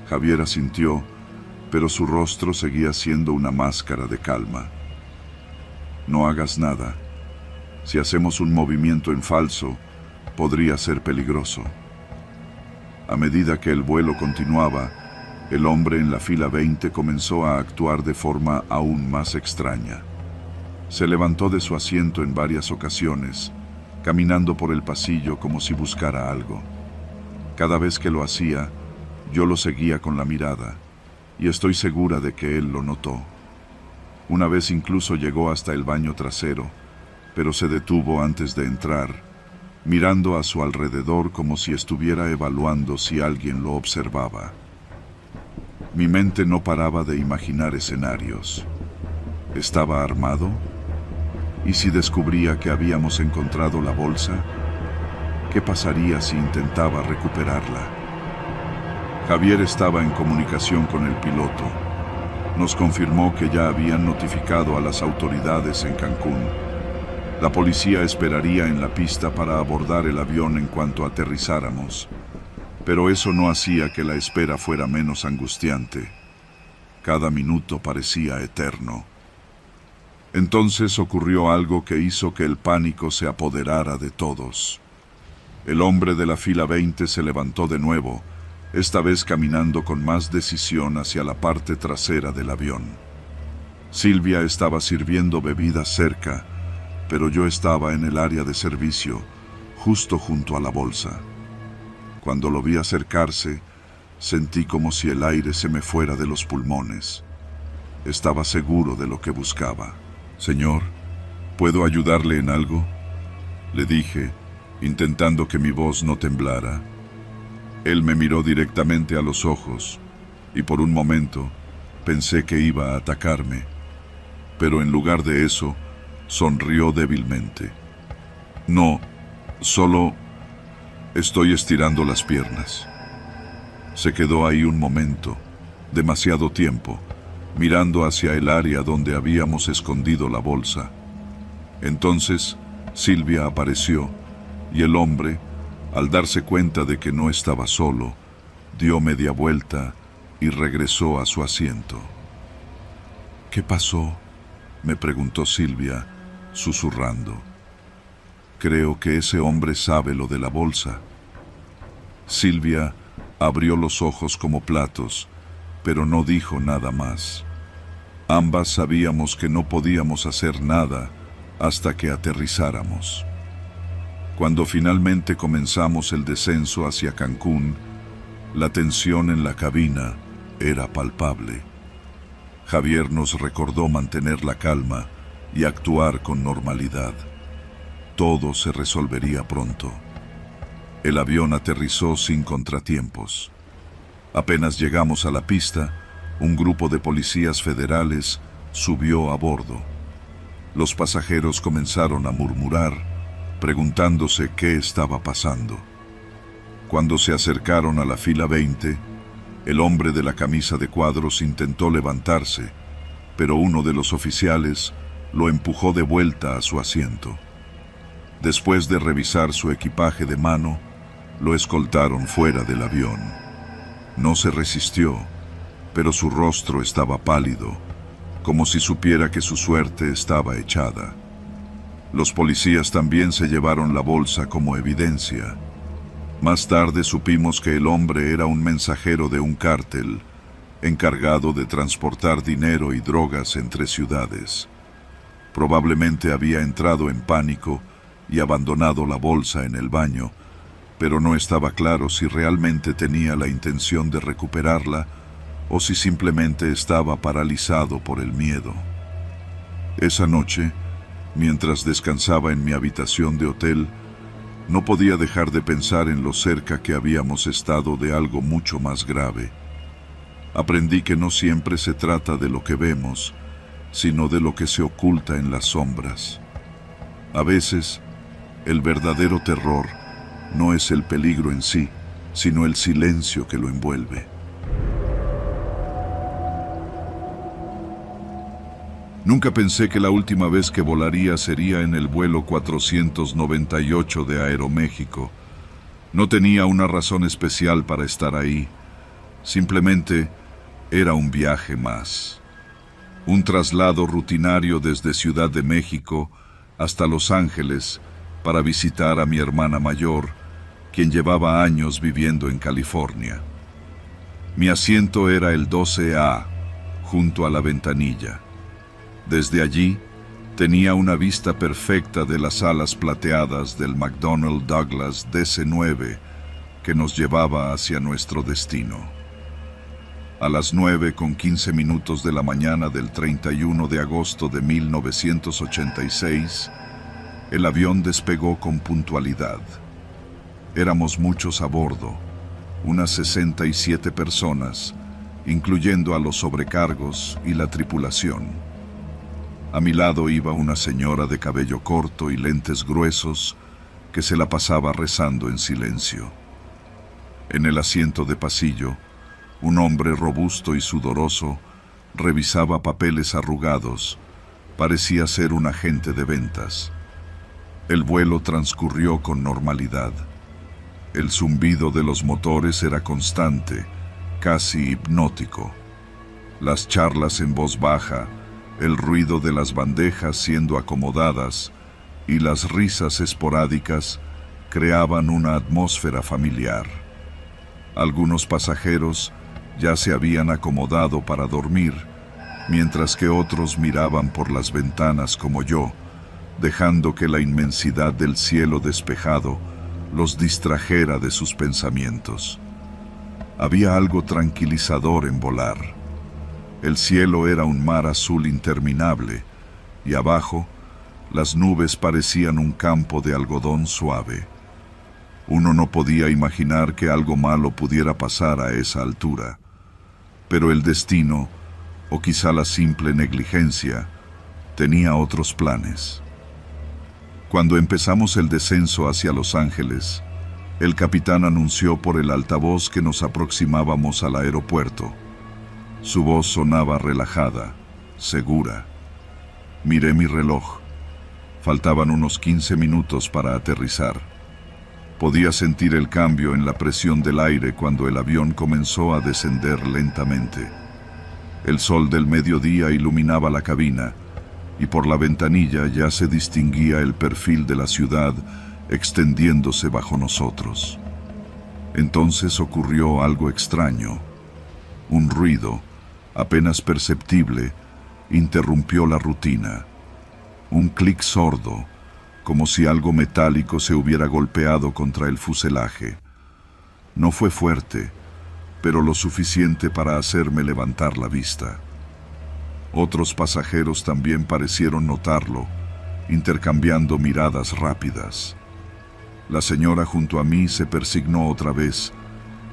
Javier asintió, pero su rostro seguía siendo una máscara de calma. No hagas nada. Si hacemos un movimiento en falso, podría ser peligroso. A medida que el vuelo continuaba, el hombre en la fila 20 comenzó a actuar de forma aún más extraña. Se levantó de su asiento en varias ocasiones, caminando por el pasillo como si buscara algo. Cada vez que lo hacía, yo lo seguía con la mirada, y estoy segura de que él lo notó. Una vez incluso llegó hasta el baño trasero, pero se detuvo antes de entrar, mirando a su alrededor como si estuviera evaluando si alguien lo observaba. Mi mente no paraba de imaginar escenarios. ¿Estaba armado? ¿Y si descubría que habíamos encontrado la bolsa? ¿Qué pasaría si intentaba recuperarla? Javier estaba en comunicación con el piloto. Nos confirmó que ya habían notificado a las autoridades en Cancún. La policía esperaría en la pista para abordar el avión en cuanto aterrizáramos. Pero eso no hacía que la espera fuera menos angustiante. Cada minuto parecía eterno. Entonces ocurrió algo que hizo que el pánico se apoderara de todos. El hombre de la fila 20 se levantó de nuevo, esta vez caminando con más decisión hacia la parte trasera del avión. Silvia estaba sirviendo bebidas cerca, pero yo estaba en el área de servicio, justo junto a la bolsa. Cuando lo vi acercarse, sentí como si el aire se me fuera de los pulmones. Estaba seguro de lo que buscaba. «Señor, ¿puedo ayudarle en algo?», le dije, intentando que mi voz no temblara. Él me miró directamente a los ojos, y por un momento pensé que iba a atacarme, pero en lugar de eso, sonrió débilmente. «No, solo estoy estirando las piernas». Se quedó ahí un momento, demasiado tiempo, mirando hacia el área donde habíamos escondido la bolsa. Entonces, Silvia apareció, y el hombre, al darse cuenta de que no estaba solo, dio media vuelta y regresó a su asiento. «¿Qué pasó?», me preguntó Silvia, susurrando. «Creo que ese hombre sabe lo de la bolsa». Silvia abrió los ojos como platos, pero no dijo nada más. Ambas sabíamos que no podíamos hacer nada hasta que aterrizáramos. Cuando finalmente comenzamos el descenso hacia Cancún, la tensión en la cabina era palpable. Javier nos recordó mantener la calma y actuar con normalidad. Todo se resolvería pronto. El avión aterrizó sin contratiempos. Apenas llegamos a la pista, un grupo de policías federales subió a bordo. Los pasajeros comenzaron a murmurar, preguntándose qué estaba pasando. Cuando se acercaron a la fila 20, el hombre de la camisa de cuadros intentó levantarse, pero uno de los oficiales lo empujó de vuelta a su asiento. Después de revisar su equipaje de mano, lo escoltaron fuera del avión. No se resistió, pero su rostro estaba pálido, como si supiera que su suerte estaba echada. Los policías también se llevaron la bolsa como evidencia. Más tarde supimos que el hombre era un mensajero de un cártel, encargado de transportar dinero y drogas entre ciudades. Probablemente había entrado en pánico y abandonado la bolsa en el baño, pero no estaba claro si realmente tenía la intención de recuperarla o si simplemente estaba paralizado por el miedo. Esa noche, mientras descansaba en mi habitación de hotel, no podía dejar de pensar en lo cerca que habíamos estado de algo mucho más grave. Aprendí que no siempre se trata de lo que vemos, sino de lo que se oculta en las sombras. A veces, el verdadero terror no es el peligro en sí, sino el silencio que lo envuelve. Nunca pensé que la última vez que volaría sería en el vuelo 498 de Aeroméxico. No tenía una razón especial para estar ahí. Simplemente era un viaje más. Un traslado rutinario desde Ciudad de México hasta Los Ángeles para visitar a mi hermana mayor, quien llevaba años viviendo en California. Mi asiento era el 12A, junto a la ventanilla. Desde allí, tenía una vista perfecta de las alas plateadas del McDonnell Douglas DC-9 que nos llevaba hacia nuestro destino. A las 9:15 de la mañana del 31 de agosto de 1986, el avión despegó con puntualidad. Éramos muchos a bordo, unas 67 personas, incluyendo a los sobrecargos y la tripulación. A mi lado iba una señora de cabello corto y lentes gruesos que se la pasaba rezando en silencio. En el asiento de pasillo, un hombre robusto y sudoroso revisaba papeles arrugados. Parecía ser un agente de ventas. El vuelo transcurrió con normalidad. El zumbido de los motores era constante, casi hipnótico. Las charlas en voz baja, el ruido de las bandejas siendo acomodadas y las risas esporádicas creaban una atmósfera familiar. Algunos pasajeros ya se habían acomodado para dormir, mientras que otros miraban por las ventanas como yo, dejando que la inmensidad del cielo despejado los distrajera de sus pensamientos. Había algo tranquilizador en volar. El cielo era un mar azul interminable, y abajo, las nubes parecían un campo de algodón suave. Uno no podía imaginar que algo malo pudiera pasar a esa altura, pero el destino, o quizá la simple negligencia, tenía otros planes. Cuando empezamos el descenso hacia Los Ángeles, el capitán anunció por el altavoz que nos aproximábamos al aeropuerto. Su voz sonaba relajada, segura. Miré mi reloj. Faltaban unos 15 minutos para aterrizar. Podía sentir el cambio en la presión del aire cuando el avión comenzó a descender lentamente. El sol del mediodía iluminaba la cabina, y por la ventanilla ya se distinguía el perfil de la ciudad extendiéndose bajo nosotros. Entonces ocurrió algo extraño. Un ruido, apenas perceptible, interrumpió la rutina. Un clic sordo, como si algo metálico se hubiera golpeado contra el fuselaje. No fue fuerte, pero lo suficiente para hacerme levantar la vista. Otros pasajeros también parecieron notarlo, intercambiando miradas rápidas. La señora junto a mí se persignó otra vez,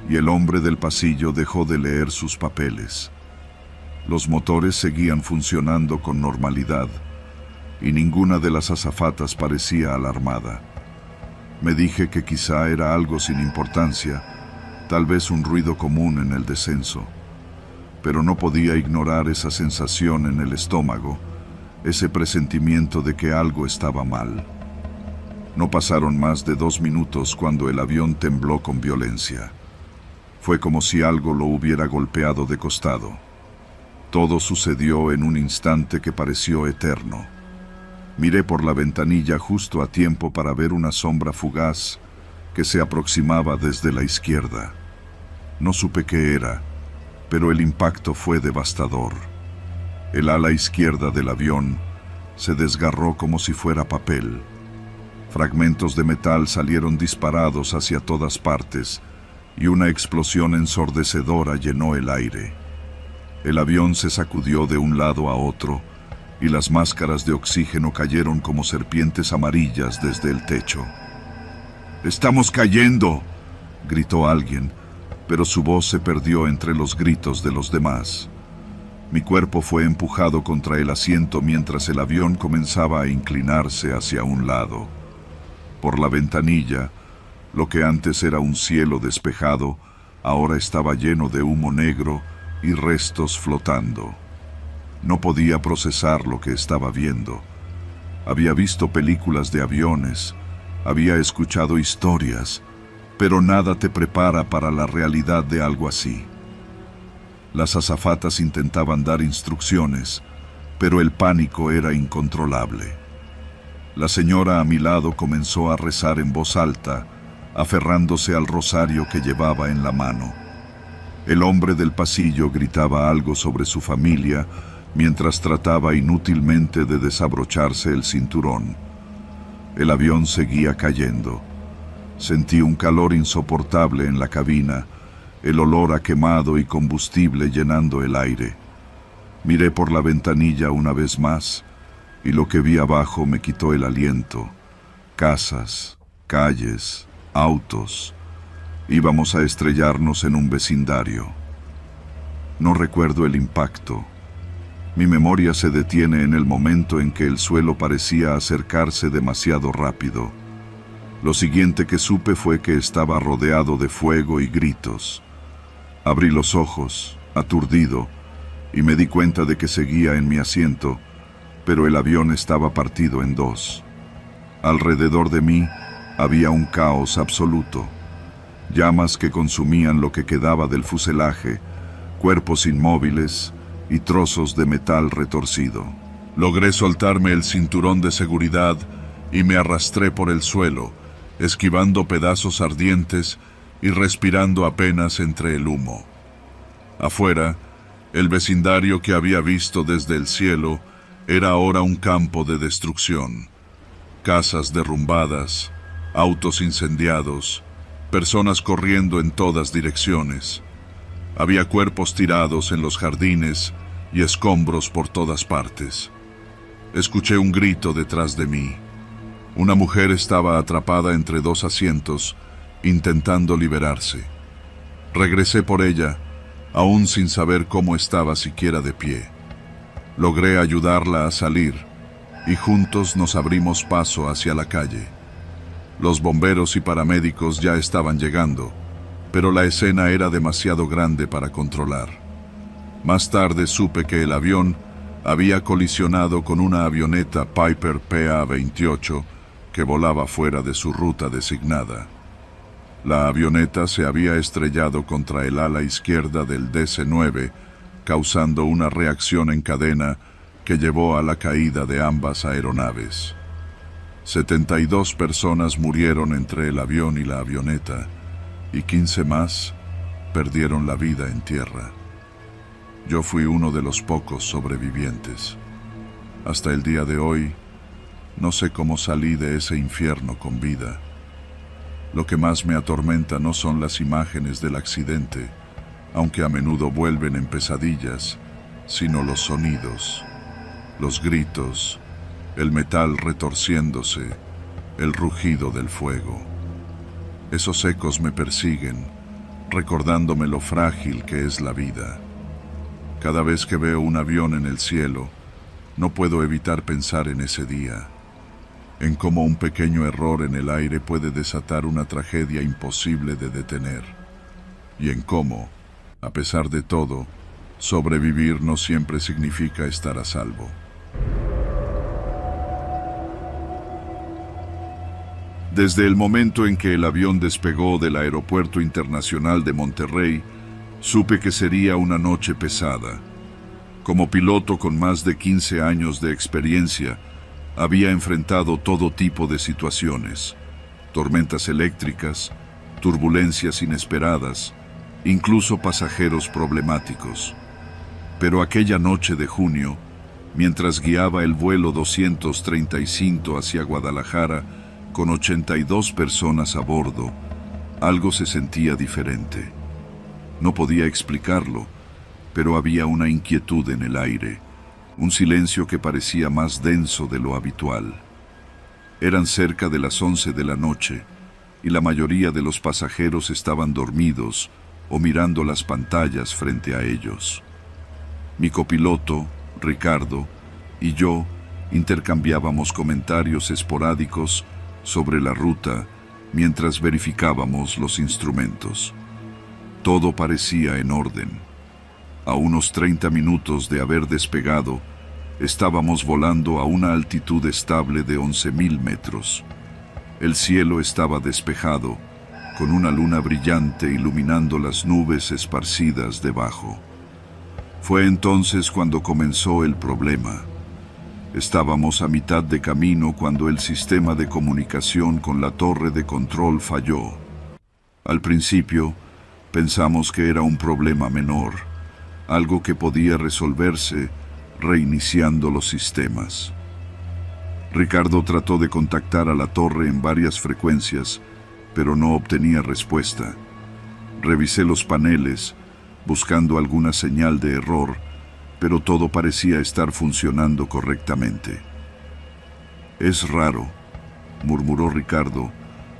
y el hombre del pasillo dejó de leer sus papeles. Los motores seguían funcionando con normalidad y ninguna de las azafatas parecía alarmada. Me dije que quizá era algo sin importancia, tal vez un ruido común en el descenso, pero no podía ignorar esa sensación en el estómago, ese presentimiento de que algo estaba mal. No pasaron más de 2 minutos cuando el avión tembló con violencia. Fue como si algo lo hubiera golpeado de costado. Todo sucedió en un instante que pareció eterno. Miré por la ventanilla justo a tiempo para ver una sombra fugaz que se aproximaba desde la izquierda. No supe qué era, pero el impacto fue devastador. El ala izquierda del avión se desgarró como si fuera papel. Fragmentos de metal salieron disparados hacia todas partes y una explosión ensordecedora llenó el aire. El avión se sacudió de un lado a otro y las máscaras de oxígeno cayeron como serpientes amarillas desde el techo. «¡Estamos cayendo!», gritó alguien, pero su voz se perdió entre los gritos de los demás. Mi cuerpo fue empujado contra el asiento mientras el avión comenzaba a inclinarse hacia un lado. Por la ventanilla, lo que antes era un cielo despejado, ahora estaba lleno de humo negro y restos flotando. No podía procesar lo que estaba viendo. Había visto películas de aviones, había escuchado historias, pero nada te prepara para la realidad de algo así. Las azafatas intentaban dar instrucciones, pero el pánico era incontrolable. La señora a mi lado comenzó a rezar en voz alta, aferrándose al rosario que llevaba en la mano. El hombre del pasillo gritaba algo sobre su familia mientras trataba inútilmente de desabrocharse el cinturón. El avión seguía cayendo. Sentí un calor insoportable en la cabina, el olor a quemado y combustible llenando el aire. Miré por la ventanilla una vez más, y lo que vi abajo me quitó el aliento. Casas, calles, autos. Íbamos a estrellarnos en un vecindario. No recuerdo el impacto. Mi memoria se detiene en el momento en que el suelo parecía acercarse demasiado rápido. Lo siguiente que supe fue que estaba rodeado de fuego y gritos. Abrí los ojos, aturdido, y me di cuenta de que seguía en mi asiento, pero el avión estaba partido en dos. Alrededor de mí había un caos absoluto. Llamas que consumían lo que quedaba del fuselaje, cuerpos inmóviles y trozos de metal retorcido. Logré soltarme el cinturón de seguridad y me arrastré por el suelo, esquivando pedazos ardientes y respirando apenas entre el humo. Afuera, el vecindario que había visto desde el cielo era ahora un campo de destrucción. Casas derrumbadas, autos incendiados, personas corriendo en todas direcciones. Había cuerpos tirados en los jardines y escombros por todas partes. Escuché un grito detrás de mí. Una mujer estaba atrapada entre dos asientos, intentando liberarse. Regresé por ella, aún sin saber cómo estaba siquiera de pie. Logré ayudarla a salir, y juntos nos abrimos paso hacia la calle. Los bomberos y paramédicos ya estaban llegando, pero la escena era demasiado grande para controlar. Más tarde supe que el avión había colisionado con una avioneta Piper PA-28 que volaba fuera de su ruta designada. La avioneta se había estrellado contra el ala izquierda del DC-9, causando una reacción en cadena que llevó a la caída de ambas aeronaves. 72 personas murieron entre el avión y la avioneta, y 15 más perdieron la vida en tierra. Yo fui uno de los pocos sobrevivientes. Hasta el día de hoy, no sé cómo salí de ese infierno con vida. Lo que más me atormenta no son las imágenes del accidente, aunque a menudo vuelven en pesadillas, sino los sonidos, los gritos, el metal retorciéndose, el rugido del fuego. Esos ecos me persiguen, recordándome lo frágil que es la vida. Cada vez que veo un avión en el cielo, no puedo evitar pensar en ese día, en cómo un pequeño error en el aire puede desatar una tragedia imposible de detener, y en cómo, a pesar de todo, sobrevivir no siempre significa estar a salvo. Desde el momento en que el avión despegó del Aeropuerto Internacional de Monterrey, supe que sería una noche pesada. Como piloto con más de 15 años de experiencia, había enfrentado todo tipo de situaciones: tormentas eléctricas, turbulencias inesperadas, incluso pasajeros problemáticos. Pero aquella noche de junio, mientras guiaba el vuelo 235 hacia Guadalajara, con 82 personas a bordo, algo se sentía diferente. No podía explicarlo, pero había una inquietud en el aire, un silencio que parecía más denso de lo habitual. Eran cerca de las 11 de la noche, y la mayoría de los pasajeros estaban dormidos o mirando las pantallas frente a ellos. Mi copiloto, Ricardo, y yo intercambiábamos comentarios esporádicos sobre la ruta mientras verificábamos los instrumentos. Todo parecía en orden. A unos 30 minutos de haber despegado, estábamos volando a una altitud estable de 11.000 metros. El cielo estaba despejado, con una luna brillante iluminando las nubes esparcidas debajo. Fue entonces cuando comenzó el problema. Estábamos a mitad de camino cuando el sistema de comunicación con la torre de control falló. Al principio, pensamos que era un problema menor, algo que podía resolverse reiniciando los sistemas. Ricardo trató de contactar a la torre en varias frecuencias, pero no obtenía respuesta. Revisé los paneles, buscando alguna señal de error, pero todo parecía estar funcionando correctamente. «Es raro», murmuró Ricardo,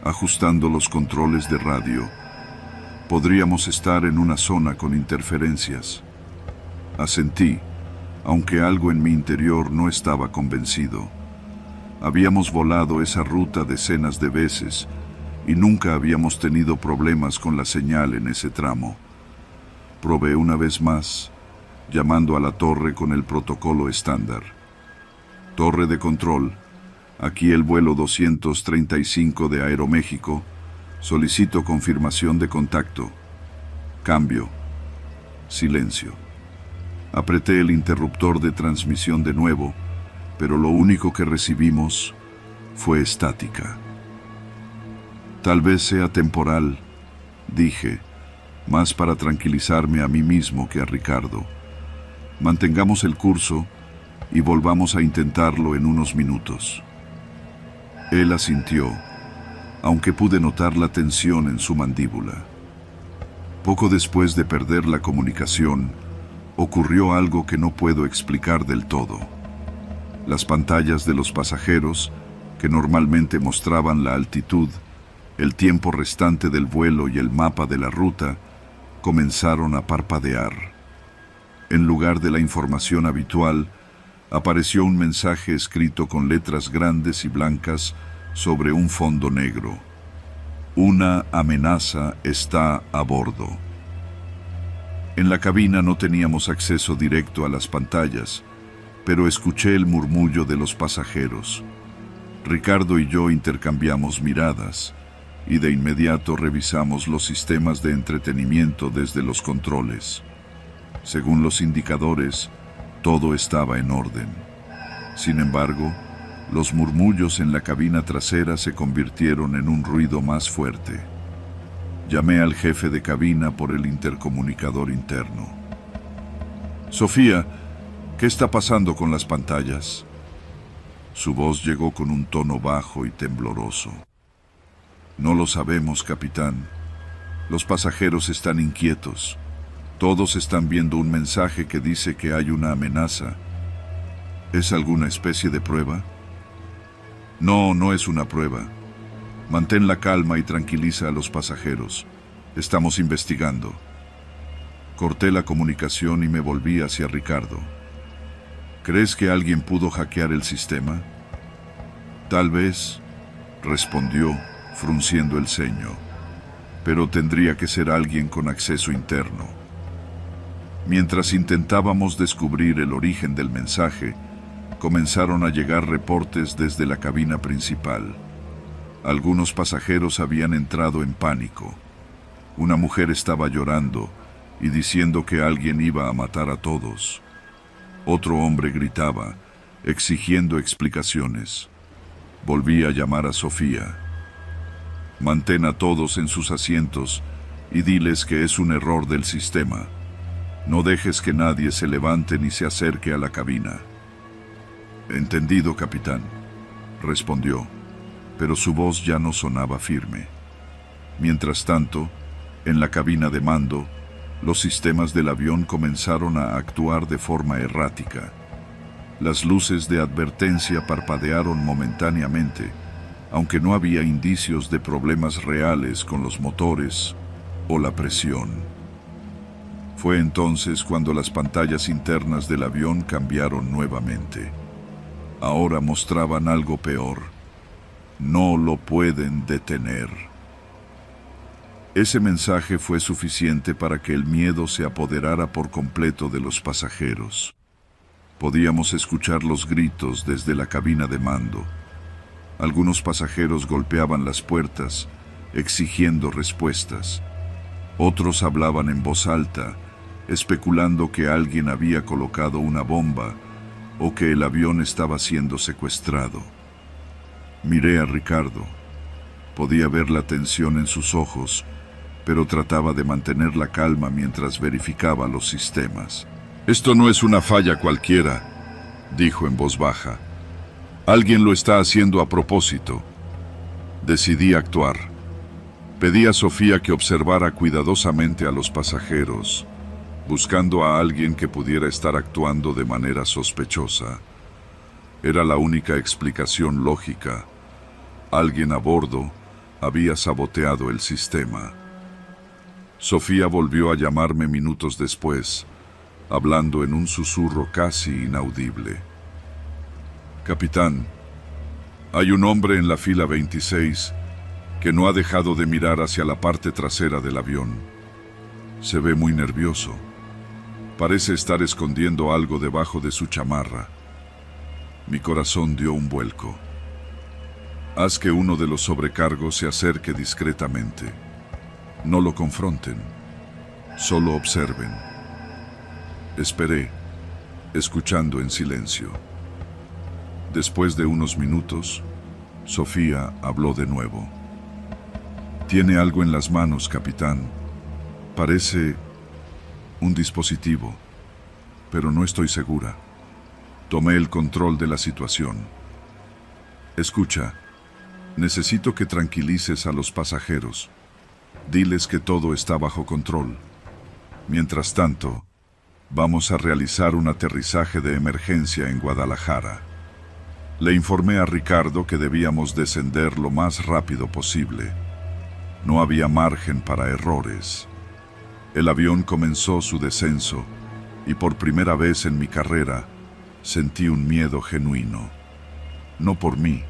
ajustando los controles de radio. «Podríamos estar en una zona con interferencias». Asentí, aunque algo en mi interior no estaba convencido. Habíamos volado esa ruta decenas de veces y nunca habíamos tenido problemas con la señal en ese tramo. Probé una vez más, llamando a la torre con el protocolo estándar. «Torre de control, aquí el vuelo 235 de Aeroméxico. Solicito confirmación de contacto». Cambio. Silencio. Apreté el interruptor de transmisión de nuevo, pero lo único que recibimos fue estática. «Tal vez sea temporal», dije, más para tranquilizarme a mí mismo que a Ricardo. «Mantengamos el curso y volvamos a intentarlo en unos minutos». Él asintió, aunque pude notar la tensión en su mandíbula. Poco después de perder la comunicación, ocurrió algo que no puedo explicar del todo. Las pantallas de los pasajeros, que normalmente mostraban la altitud, el tiempo restante del vuelo y el mapa de la ruta, comenzaron a parpadear. En lugar de la información habitual, apareció un mensaje escrito con letras grandes y blancas sobre un fondo negro. «Una amenaza está a bordo». En la cabina no teníamos acceso directo a las pantallas, pero escuché el murmullo de los pasajeros. Ricardo y yo intercambiamos miradas, y de inmediato revisamos los sistemas de entretenimiento desde los controles. Según los indicadores, todo estaba en orden. Sin embargo, los murmullos en la cabina trasera se convirtieron en un ruido más fuerte. Llamé al jefe de cabina por el intercomunicador interno. «Sofía, ¿qué está pasando con las pantallas?». Su voz llegó con un tono bajo y tembloroso. «No lo sabemos, capitán. Los pasajeros están inquietos. Todos están viendo un mensaje que dice que hay una amenaza. ¿Es alguna especie de prueba?». «No, no es una prueba. Mantén la calma y tranquiliza a los pasajeros. Estamos investigando». Corté la comunicación y me volví hacia Ricardo. ¿Crees que alguien pudo hackear el sistema? Tal vez, respondió, frunciendo el ceño, pero tendría que ser alguien con acceso interno. Mientras intentábamos descubrir el origen del mensaje, comenzaron a llegar reportes desde la cabina principal. Algunos pasajeros habían entrado en pánico. Una mujer estaba llorando y diciendo que alguien iba a matar a todos. Otro hombre gritaba, exigiendo explicaciones. Volví a llamar a Sofía. Mantén a todos en sus asientos y diles que es un error del sistema. No dejes que nadie se levante ni se acerque a la cabina. Entendido, capitán, respondió, pero su voz ya no sonaba firme. Mientras tanto, en la cabina de mando, los sistemas del avión comenzaron a actuar de forma errática. Las luces de advertencia parpadearon momentáneamente, aunque no había indicios de problemas reales con los motores o la presión. Fue entonces cuando las pantallas internas del avión cambiaron nuevamente. Ahora mostraban algo peor. No lo pueden detener. Ese mensaje fue suficiente para que el miedo se apoderara por completo de los pasajeros. Podíamos escuchar los gritos desde la cabina de mando. Algunos pasajeros golpeaban las puertas, exigiendo respuestas. Otros hablaban en voz alta, especulando que alguien había colocado una bomba o que el avión estaba siendo secuestrado. Miré a Ricardo. Podía ver la tensión en sus ojos, pero trataba de mantener la calma mientras verificaba los sistemas. «Esto no es una falla cualquiera», dijo en voz baja. «Alguien lo está haciendo a propósito». Decidí actuar. Pedí a Sofía que observara cuidadosamente a los pasajeros, buscando a alguien que pudiera estar actuando de manera sospechosa. Era la única explicación lógica. Alguien a bordo había saboteado el sistema. Sofía volvió a llamarme minutos después, hablando en un susurro casi inaudible. «Capitán, hay un hombre en la fila 26 que no ha dejado de mirar hacia la parte trasera del avión. Se ve muy nervioso. Parece estar escondiendo algo debajo de su chamarra». Mi corazón dio un vuelco. «Haz que uno de los sobrecargos se acerque discretamente. No lo confronten, solo observen». Esperé, escuchando en silencio. Después de unos minutos, Sofía habló de nuevo. «Tiene algo en las manos, capitán. Parece un dispositivo, pero no estoy segura. Tomé el control de la situación. Escucha, necesito que tranquilices a los pasajeros. Diles que todo está bajo control. Mientras tanto, vamos a realizar un aterrizaje de emergencia en Guadalajara». Le informé a Ricardo que debíamos descender lo más rápido posible. No había margen para errores. El avión comenzó su descenso y por primera vez en mi carrera sentí un miedo genuino. No por mí,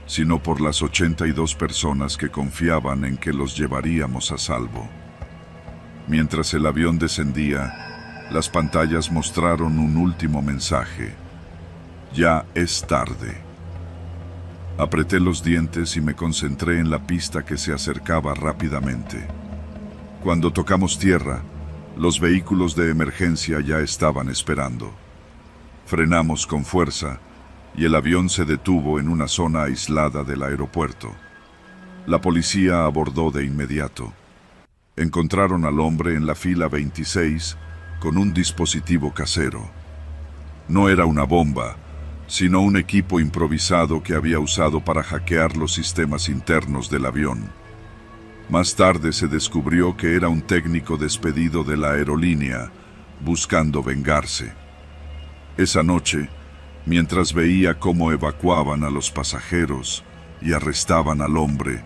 sino por las 82 personas que confiaban en que los llevaríamos a salvo. Mientras el avión descendía, las pantallas mostraron un último mensaje. «Ya es tarde». Apreté los dientes y me concentré en la pista que se acercaba rápidamente. Cuando tocamos tierra, los vehículos de emergencia ya estaban esperando. Frenamos con fuerza y el avión se detuvo en una zona aislada del aeropuerto. La policía abordó de inmediato. Encontraron al hombre en la fila 26 con un dispositivo casero. No era una bomba, sino un equipo improvisado que había usado para hackear los sistemas internos del avión. Más tarde se descubrió que era un técnico despedido de la aerolínea, buscando vengarse. Esa noche, mientras veía cómo evacuaban a los pasajeros y arrestaban al hombre,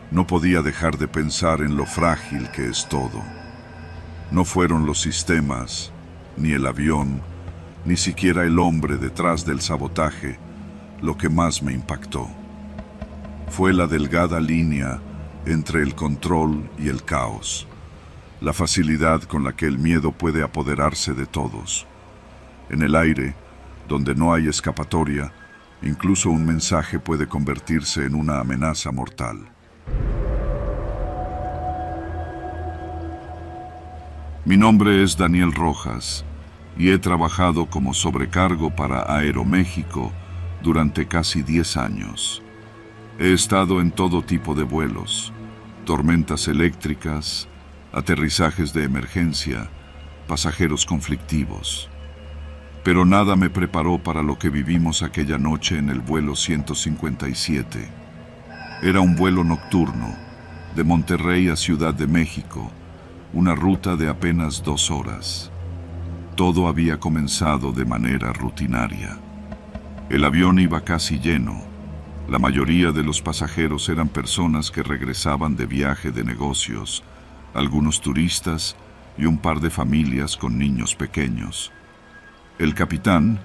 no podía dejar de pensar en lo frágil que es todo. No fueron los sistemas, ni el avión, ni siquiera el hombre detrás del sabotaje lo que más me impactó. Fue la delgada línea entre el control y el caos, la facilidad con la que el miedo puede apoderarse de todos. En el aire, donde no hay escapatoria, incluso un mensaje puede convertirse en una amenaza mortal. Mi nombre es Daniel Rojas y he trabajado como sobrecargo para Aeroméxico durante casi 10 años. He estado en todo tipo de vuelos, tormentas eléctricas, aterrizajes de emergencia, pasajeros conflictivos. Pero nada me preparó para lo que vivimos aquella noche en el vuelo 157. Era un vuelo nocturno, de Monterrey a Ciudad de México, una ruta de apenas 2 horas. Todo había comenzado de manera rutinaria. El avión iba casi lleno. La mayoría de los pasajeros eran personas que regresaban de viaje de negocios, algunos turistas y un par de familias con niños pequeños. El capitán,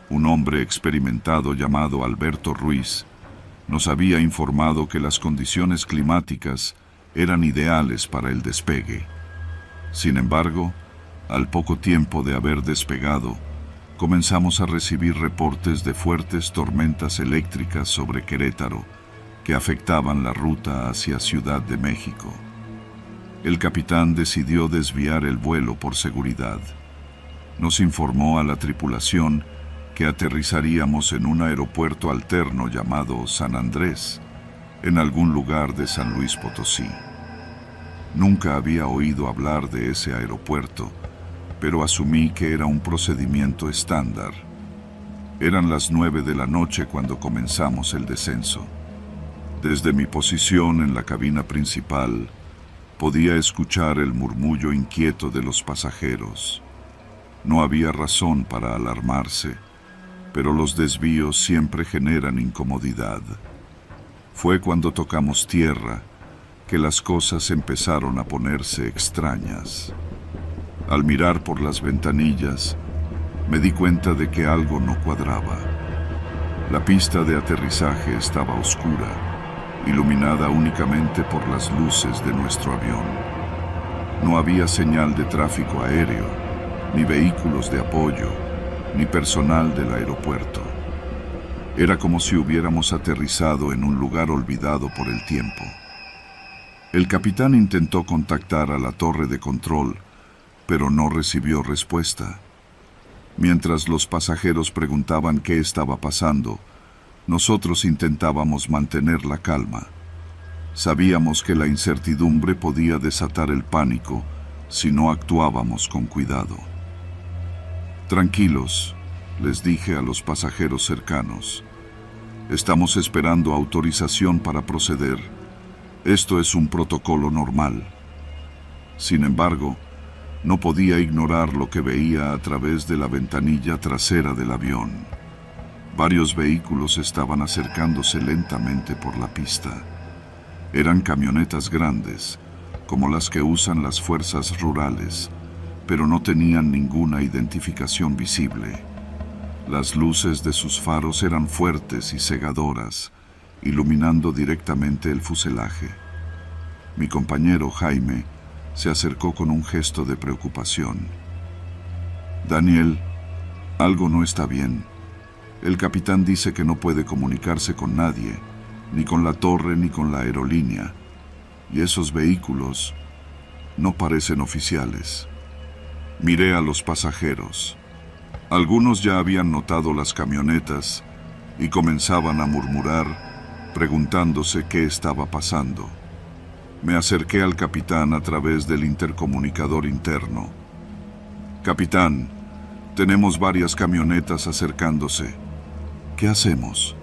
un hombre experimentado llamado Alberto Ruiz, nos había informado que las condiciones climáticas eran ideales para el despegue. Sin embargo, al poco tiempo de haber despegado, comenzamos a recibir reportes de fuertes tormentas eléctricas sobre Querétaro que afectaban la ruta hacia Ciudad de México. El capitán decidió desviar el vuelo por seguridad. Nos informó a la tripulación que aterrizaríamos en un aeropuerto alterno llamado San Andrés, en algún lugar de San Luis Potosí. Nunca había oído hablar de ese aeropuerto, pero asumí que era un procedimiento estándar. Eran las 9 de la noche cuando comenzamos el descenso. Desde mi posición en la cabina principal, podía escuchar el murmullo inquieto de los pasajeros. No había razón para alarmarse, pero los desvíos siempre generan incomodidad. Fue cuando tocamos tierra que las cosas empezaron a ponerse extrañas. Al mirar por las ventanillas, me di cuenta de que algo no cuadraba. La pista de aterrizaje estaba oscura, iluminada únicamente por las luces de nuestro avión. No había señal de tráfico aéreo, ni vehículos de apoyo, ni personal del aeropuerto. Era como si hubiéramos aterrizado en un lugar olvidado por el tiempo. El capitán intentó contactar a la torre de control, pero no recibió respuesta. Mientras los pasajeros preguntaban qué estaba pasando, nosotros intentábamos mantener la calma. Sabíamos que la incertidumbre podía desatar el pánico si no actuábamos con cuidado. Tranquilos, les dije a los pasajeros cercanos. Estamos esperando autorización para proceder. Esto es un protocolo normal. Sin embargo, no podía ignorar lo que veía a través de la ventanilla trasera del avión. Varios vehículos estaban acercándose lentamente por la pista. Eran camionetas grandes, como las que usan las fuerzas rurales, pero no tenían ninguna identificación visible. Las luces de sus faros eran fuertes y cegadoras, iluminando directamente el fuselaje. Mi compañero Jaime se acercó con un gesto de preocupación. Daniel, algo no está bien. El capitán dice que no puede comunicarse con nadie, ni con la torre ni con la aerolínea, y esos vehículos no parecen oficiales. Miré a los pasajeros. Algunos ya habían notado las camionetas y comenzaban a murmurar, preguntándose qué estaba pasando. Me acerqué al capitán a través del intercomunicador interno. Capitán, tenemos varias camionetas acercándose. ¿Qué hacemos?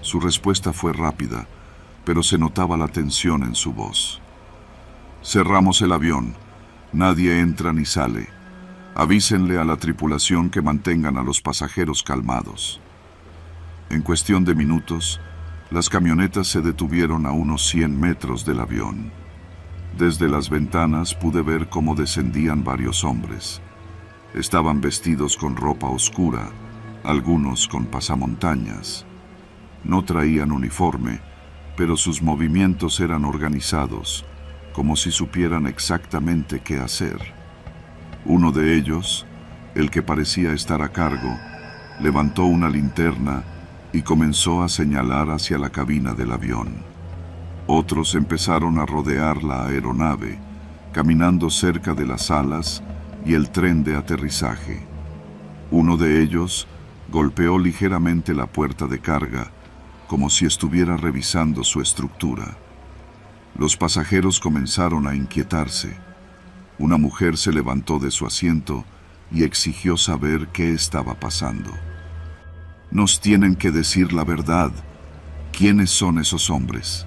Su respuesta fue rápida, pero se notaba la tensión en su voz. Cerramos el avión. Nadie entra ni sale. Avísenle a la tripulación que mantengan a los pasajeros calmados. En cuestión de minutos, las camionetas se detuvieron a unos 100 metros del avión. Desde las ventanas pude ver cómo descendían varios hombres. Estaban vestidos con ropa oscura, algunos con pasamontañas. No traían uniforme, pero sus movimientos eran organizados, como si supieran exactamente qué hacer. Uno de ellos, el que parecía estar a cargo, levantó una linterna y comenzó a señalar hacia la cabina del avión. Otros empezaron a rodear la aeronave, caminando cerca de las alas y el tren de aterrizaje. Uno de ellos golpeó ligeramente la puerta de carga, como si estuviera revisando su estructura. Los pasajeros comenzaron a inquietarse. Una mujer se levantó de su asiento y exigió saber qué estaba pasando. «Nos tienen que decir la verdad. ¿Quiénes son esos hombres?».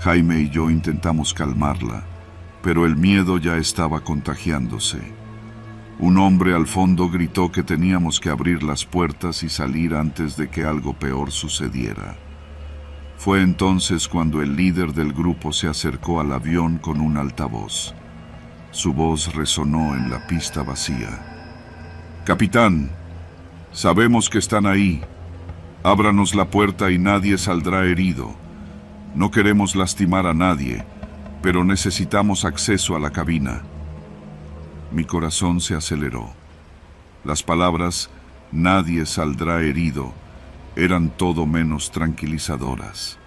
Jaime y yo intentamos calmarla, pero el miedo ya estaba contagiándose. Un hombre al fondo gritó que teníamos que abrir las puertas y salir antes de que algo peor sucediera. Fue entonces cuando el líder del grupo se acercó al avión con un altavoz. Su voz resonó en la pista vacía. «Capitán, sabemos que están ahí. Ábranos la puerta y nadie saldrá herido. No queremos lastimar a nadie, pero necesitamos acceso a la cabina». Mi corazón se aceleró. Las palabras «nadie saldrá herido» eran todo menos tranquilizadoras.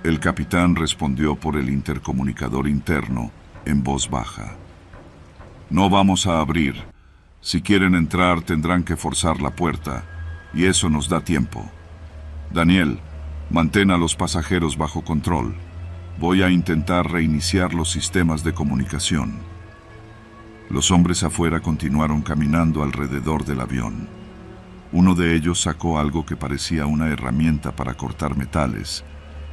El capitán respondió por el intercomunicador interno en voz baja. «No vamos a abrir. Si quieren entrar tendrán que forzar la puerta, y eso nos da tiempo. Daniel, mantén a los pasajeros bajo control. Voy a intentar reiniciar los sistemas de comunicación». Los hombres afuera continuaron caminando alrededor del avión. Uno de ellos sacó algo que parecía una herramienta para cortar metales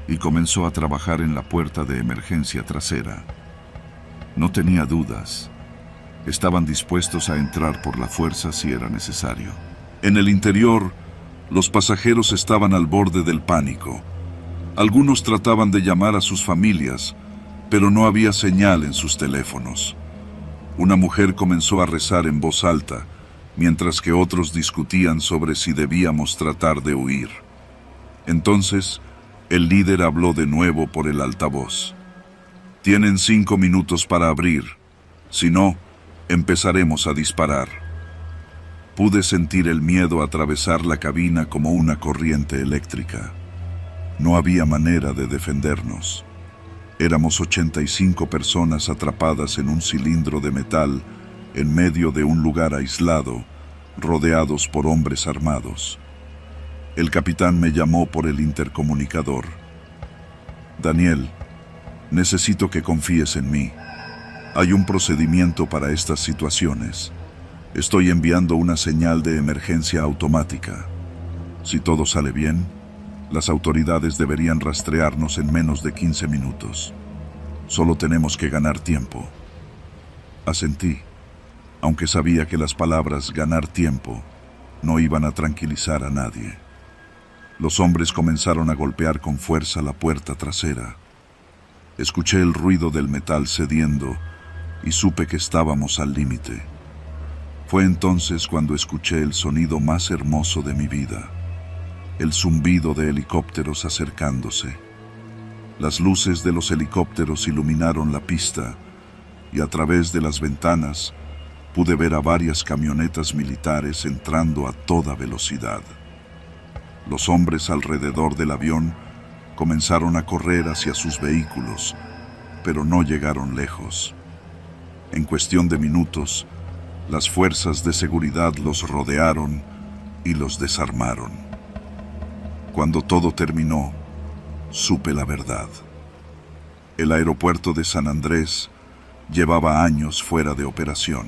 y comenzó a trabajar en la puerta de emergencia trasera. No tenía dudas. Estaban dispuestos a entrar por la fuerza si era necesario. En el interior, los pasajeros estaban al borde del pánico. Algunos trataban de llamar a sus familias, pero no había señal en sus teléfonos. Una mujer comenzó a rezar en voz alta, mientras que otros discutían sobre si debíamos tratar de huir. Entonces, el líder habló de nuevo por el altavoz. «Tienen 5 minutos para abrir. Si no, empezaremos a disparar». Pude sentir el miedo atravesar la cabina como una corriente eléctrica. No había manera de defendernos. Éramos 85 personas atrapadas en un cilindro de metal en medio de un lugar aislado, rodeados por hombres armados. El capitán me llamó por el intercomunicador. «Daniel, necesito que confíes en mí. Hay un procedimiento para estas situaciones. Estoy enviando una señal de emergencia automática. Si todo sale bien, las autoridades deberían rastrearnos en menos de 15 minutos. Solo tenemos que ganar tiempo». Asentí, aunque sabía que las palabras «ganar tiempo» no iban a tranquilizar a nadie. Los hombres comenzaron a golpear con fuerza la puerta trasera. Escuché el ruido del metal cediendo y supe que estábamos al límite. Fue entonces cuando escuché el sonido más hermoso de mi vida, el zumbido de helicópteros acercándose. Las luces de los helicópteros iluminaron la pista y a través de las ventanas pude ver a varias camionetas militares entrando a toda velocidad. Los hombres alrededor del avión comenzaron a correr hacia sus vehículos, pero no llegaron lejos. En cuestión de minutos, las fuerzas de seguridad los rodearon y los desarmaron. Cuando todo terminó, supe la verdad. El aeropuerto de San Andrés llevaba años fuera de operación.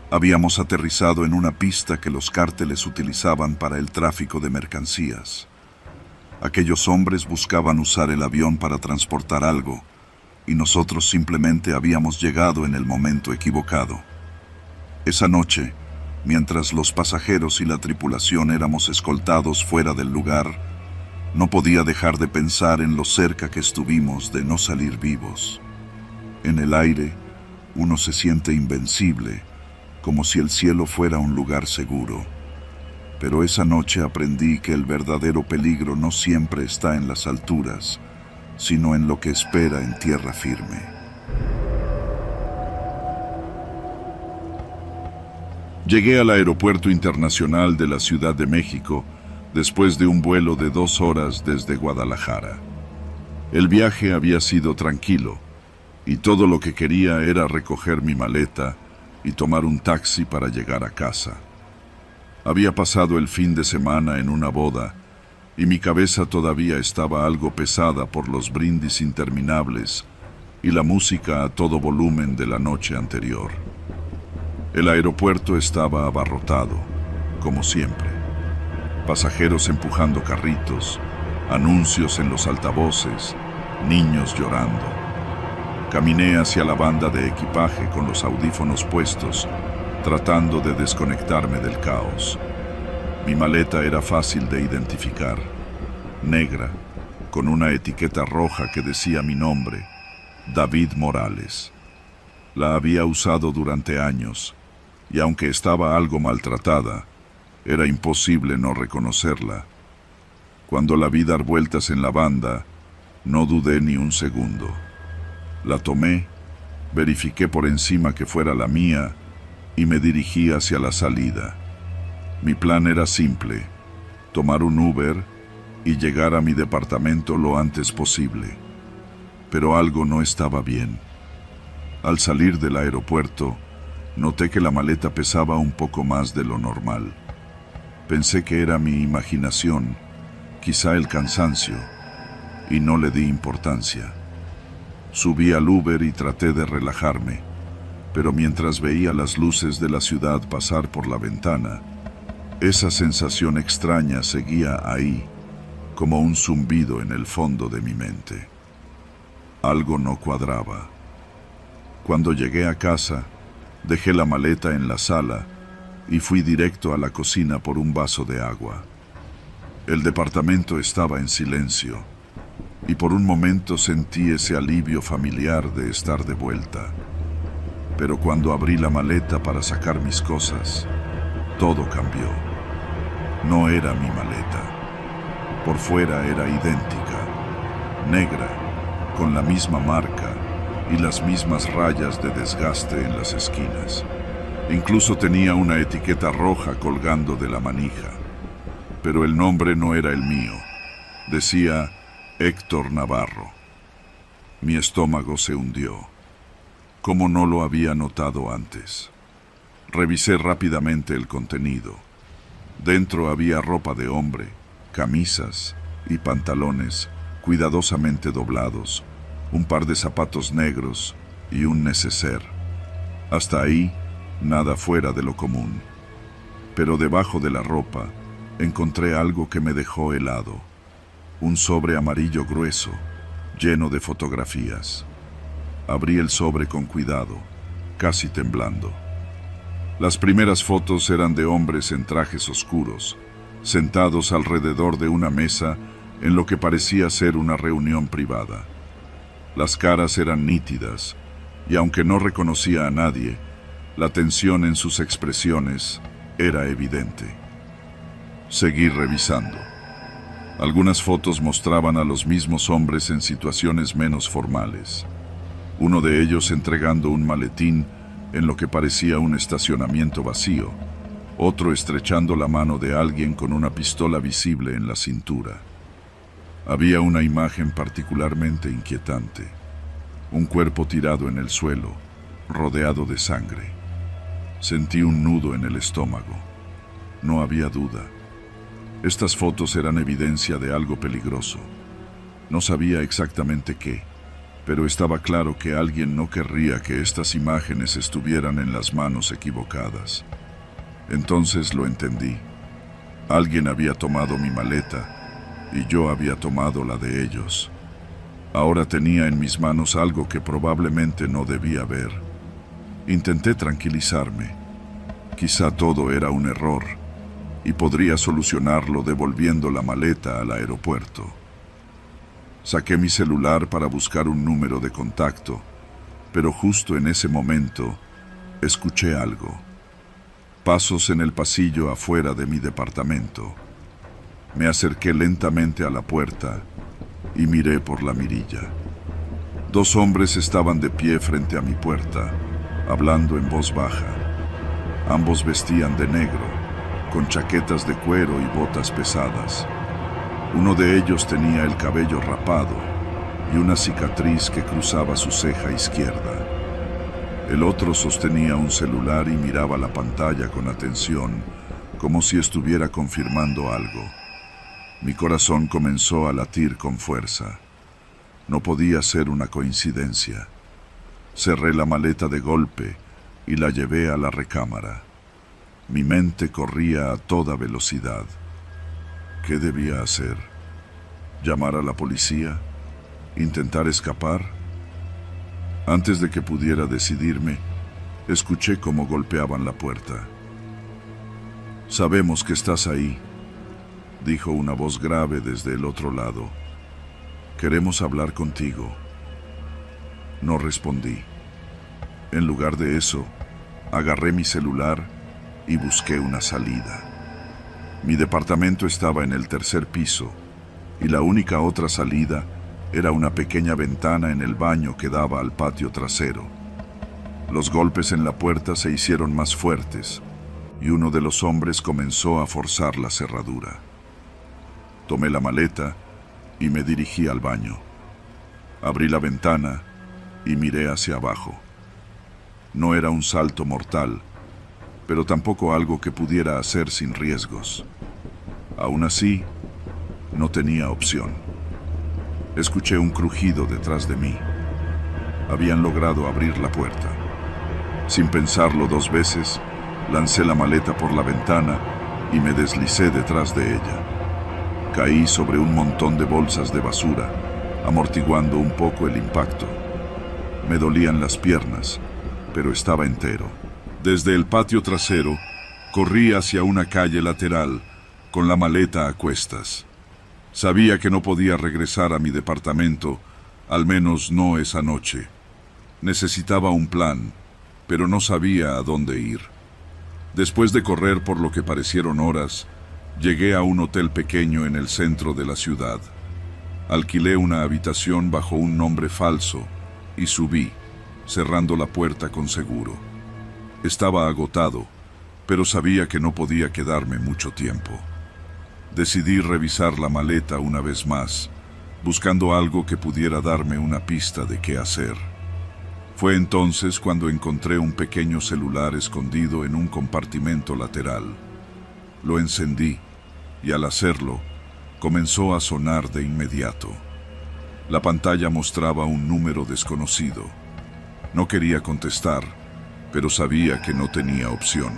Habíamos aterrizado en una pista que los cárteles utilizaban para el tráfico de mercancías. Aquellos hombres buscaban usar el avión para transportar algo, y nosotros simplemente habíamos llegado en el momento equivocado. Esa noche, mientras los pasajeros y la tripulación éramos escoltados fuera del lugar, no podía dejar de pensar en lo cerca que estuvimos de no salir vivos. En el aire, uno se siente invencible, como si el cielo fuera un lugar seguro. Pero esa noche aprendí que el verdadero peligro no siempre está en las alturas, sino en lo que espera en tierra firme. Llegué al Aeropuerto Internacional de la Ciudad de México después de un vuelo de 2 horas desde Guadalajara. El viaje había sido tranquilo y todo lo que quería era recoger mi maleta y tomar un taxi para llegar a casa. Había pasado el fin de semana en una boda y mi cabeza todavía estaba algo pesada por los brindis interminables y la música a todo volumen de la noche anterior. El aeropuerto estaba abarrotado, como siempre. Pasajeros empujando carritos, anuncios en los altavoces, niños llorando. Caminé hacia la banda de equipaje con los audífonos puestos, tratando de desconectarme del caos. Mi maleta era fácil de identificar, negra, con una etiqueta roja que decía mi nombre, David Morales. La había usado durante años, y aunque estaba algo maltratada, era imposible no reconocerla. Cuando la vi dar vueltas en la banda, no dudé ni un segundo. La tomé, verifiqué por encima que fuera la mía y me dirigí hacia la salida. Mi plan era simple, tomar un Uber y llegar a mi departamento lo antes posible. Pero algo no estaba bien. Al salir del aeropuerto, noté que la maleta pesaba un poco más de lo normal. Pensé que era mi imaginación, quizá el cansancio, y no le di importancia. Subí al Uber y traté de relajarme, pero mientras veía las luces de la ciudad pasar por la ventana, esa sensación extraña seguía ahí, como un zumbido en el fondo de mi mente. Algo no cuadraba. Cuando llegué a casa, dejé la maleta en la sala y fui directo a la cocina por un vaso de agua. El departamento estaba en silencio, y por un momento sentí ese alivio familiar de estar de vuelta. Pero cuando abrí la maleta para sacar mis cosas, todo cambió. No era mi maleta. Por fuera era idéntica, negra, con la misma marca y las mismas rayas de desgaste en las esquinas. Incluso tenía una etiqueta roja colgando de la manija. Pero el nombre no era el mío. Decía Héctor Navarro. Mi estómago se hundió. ¿Cómo no lo había notado antes? Revisé rápidamente el contenido. Dentro había ropa de hombre, camisas y pantalones cuidadosamente doblados, un par de zapatos negros y un neceser. Hasta ahí, nada fuera de lo común. Pero debajo de la ropa, encontré algo que me dejó helado. Un sobre amarillo grueso, lleno de fotografías. Abrí el sobre con cuidado, casi temblando. Las primeras fotos eran de hombres en trajes oscuros, sentados alrededor de una mesa en lo que parecía ser una reunión privada. Las caras eran nítidas, y aunque no reconocía a nadie, la tensión en sus expresiones era evidente. Seguí revisando. Algunas fotos mostraban a los mismos hombres en situaciones menos formales. Uno de ellos entregando un maletín en lo que parecía un estacionamiento vacío, otro estrechando la mano de alguien con una pistola visible en la cintura. Había una imagen particularmente inquietante. Un cuerpo tirado en el suelo, rodeado de sangre. Sentí un nudo en el estómago. No había duda. Estas fotos eran evidencia de algo peligroso. No sabía exactamente qué, pero estaba claro que alguien no querría que estas imágenes estuvieran en las manos equivocadas. Entonces lo entendí. Alguien había tomado mi maleta y yo había tomado la de ellos. Ahora tenía en mis manos algo que probablemente no debía ver. Intenté tranquilizarme. Quizá todo era un error y podría solucionarlo devolviendo la maleta al aeropuerto. Saqué mi celular para buscar un número de contacto, Pero justo en ese momento, escuché algo. Pasos en el pasillo afuera de mi departamento. Me acerqué lentamente a la puerta y miré por la mirilla. 2 hombres estaban de pie frente a mi puerta, hablando en voz baja. Ambos vestían de negro, con chaquetas de cuero y botas pesadas. Uno de ellos tenía el cabello rapado y una cicatriz que cruzaba su ceja izquierda. El otro sostenía un celular y miraba la pantalla con atención, como si estuviera confirmando algo. Mi corazón comenzó a latir con fuerza. No podía ser una coincidencia. Cerré la maleta de golpe y la llevé a la recámara. Mi mente corría a toda velocidad. ¿Qué debía hacer? ¿Llamar a la policía? ¿Intentar escapar? Antes de que pudiera decidirme, escuché cómo golpeaban la puerta. «Sabemos que estás ahí», dijo una voz grave desde el otro lado. «Queremos hablar contigo». No respondí. En lugar de eso, agarré mi celular y busqué una salida. Mi departamento estaba en el 3er piso y la única otra salida era una pequeña ventana en el baño que daba al patio trasero. Los golpes en la puerta se hicieron más fuertes y uno de los hombres comenzó a forzar la cerradura. Tomé la maleta y me dirigí al baño. Abrí la ventana y miré hacia abajo. No era un salto mortal, pero tampoco algo que pudiera hacer sin riesgos. Aún así, no tenía opción. Escuché un crujido detrás de mí. Habían logrado abrir la puerta. Sin pensarlo 2 veces, lancé la maleta por la ventana y me deslicé detrás de ella. Caí sobre un montón de bolsas de basura, amortiguando un poco el impacto. Me dolían las piernas, pero estaba entero. Desde el patio trasero, corrí hacia una calle lateral, con la maleta a cuestas. Sabía que no podía regresar a mi departamento, al menos no esa noche. Necesitaba un plan, pero no sabía a dónde ir. Después de correr por lo que parecieron horas, llegué a un hotel pequeño en el centro de la ciudad. Alquilé una habitación bajo un nombre falso y subí, cerrando la puerta con seguro. Estaba agotado, pero sabía que no podía quedarme mucho tiempo. Decidí revisar la maleta una vez más, buscando algo que pudiera darme una pista de qué hacer. Fue entonces cuando encontré un pequeño celular escondido en un compartimento lateral. Lo encendí y al hacerlo, comenzó a sonar de inmediato. La pantalla mostraba un número desconocido. No quería contestar, pero sabía que no tenía opción.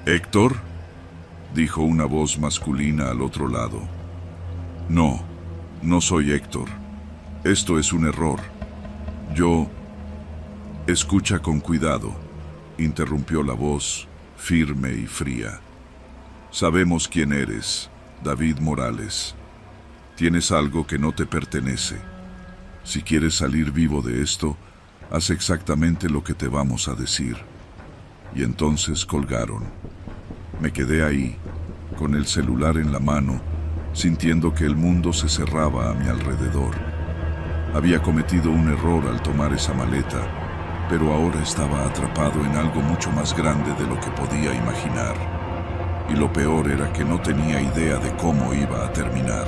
«¿Héctor?», dijo una voz masculina al otro lado. «No, no soy Héctor. Esto es un error. Yo...». «Escucha con cuidado», interrumpió la voz, firme y fría. «Sabemos quién eres, David Morales. Tienes algo que no te pertenece. Si quieres salir vivo de esto, haz exactamente lo que te vamos a decir». Y entonces colgaron. Me quedé ahí, con el celular en la mano, sintiendo que el mundo se cerraba a mi alrededor. Había cometido un error al tomar esa maleta, pero ahora estaba atrapado en algo mucho más grande de lo que podía imaginar. Y lo peor era que no tenía idea de cómo iba a terminar.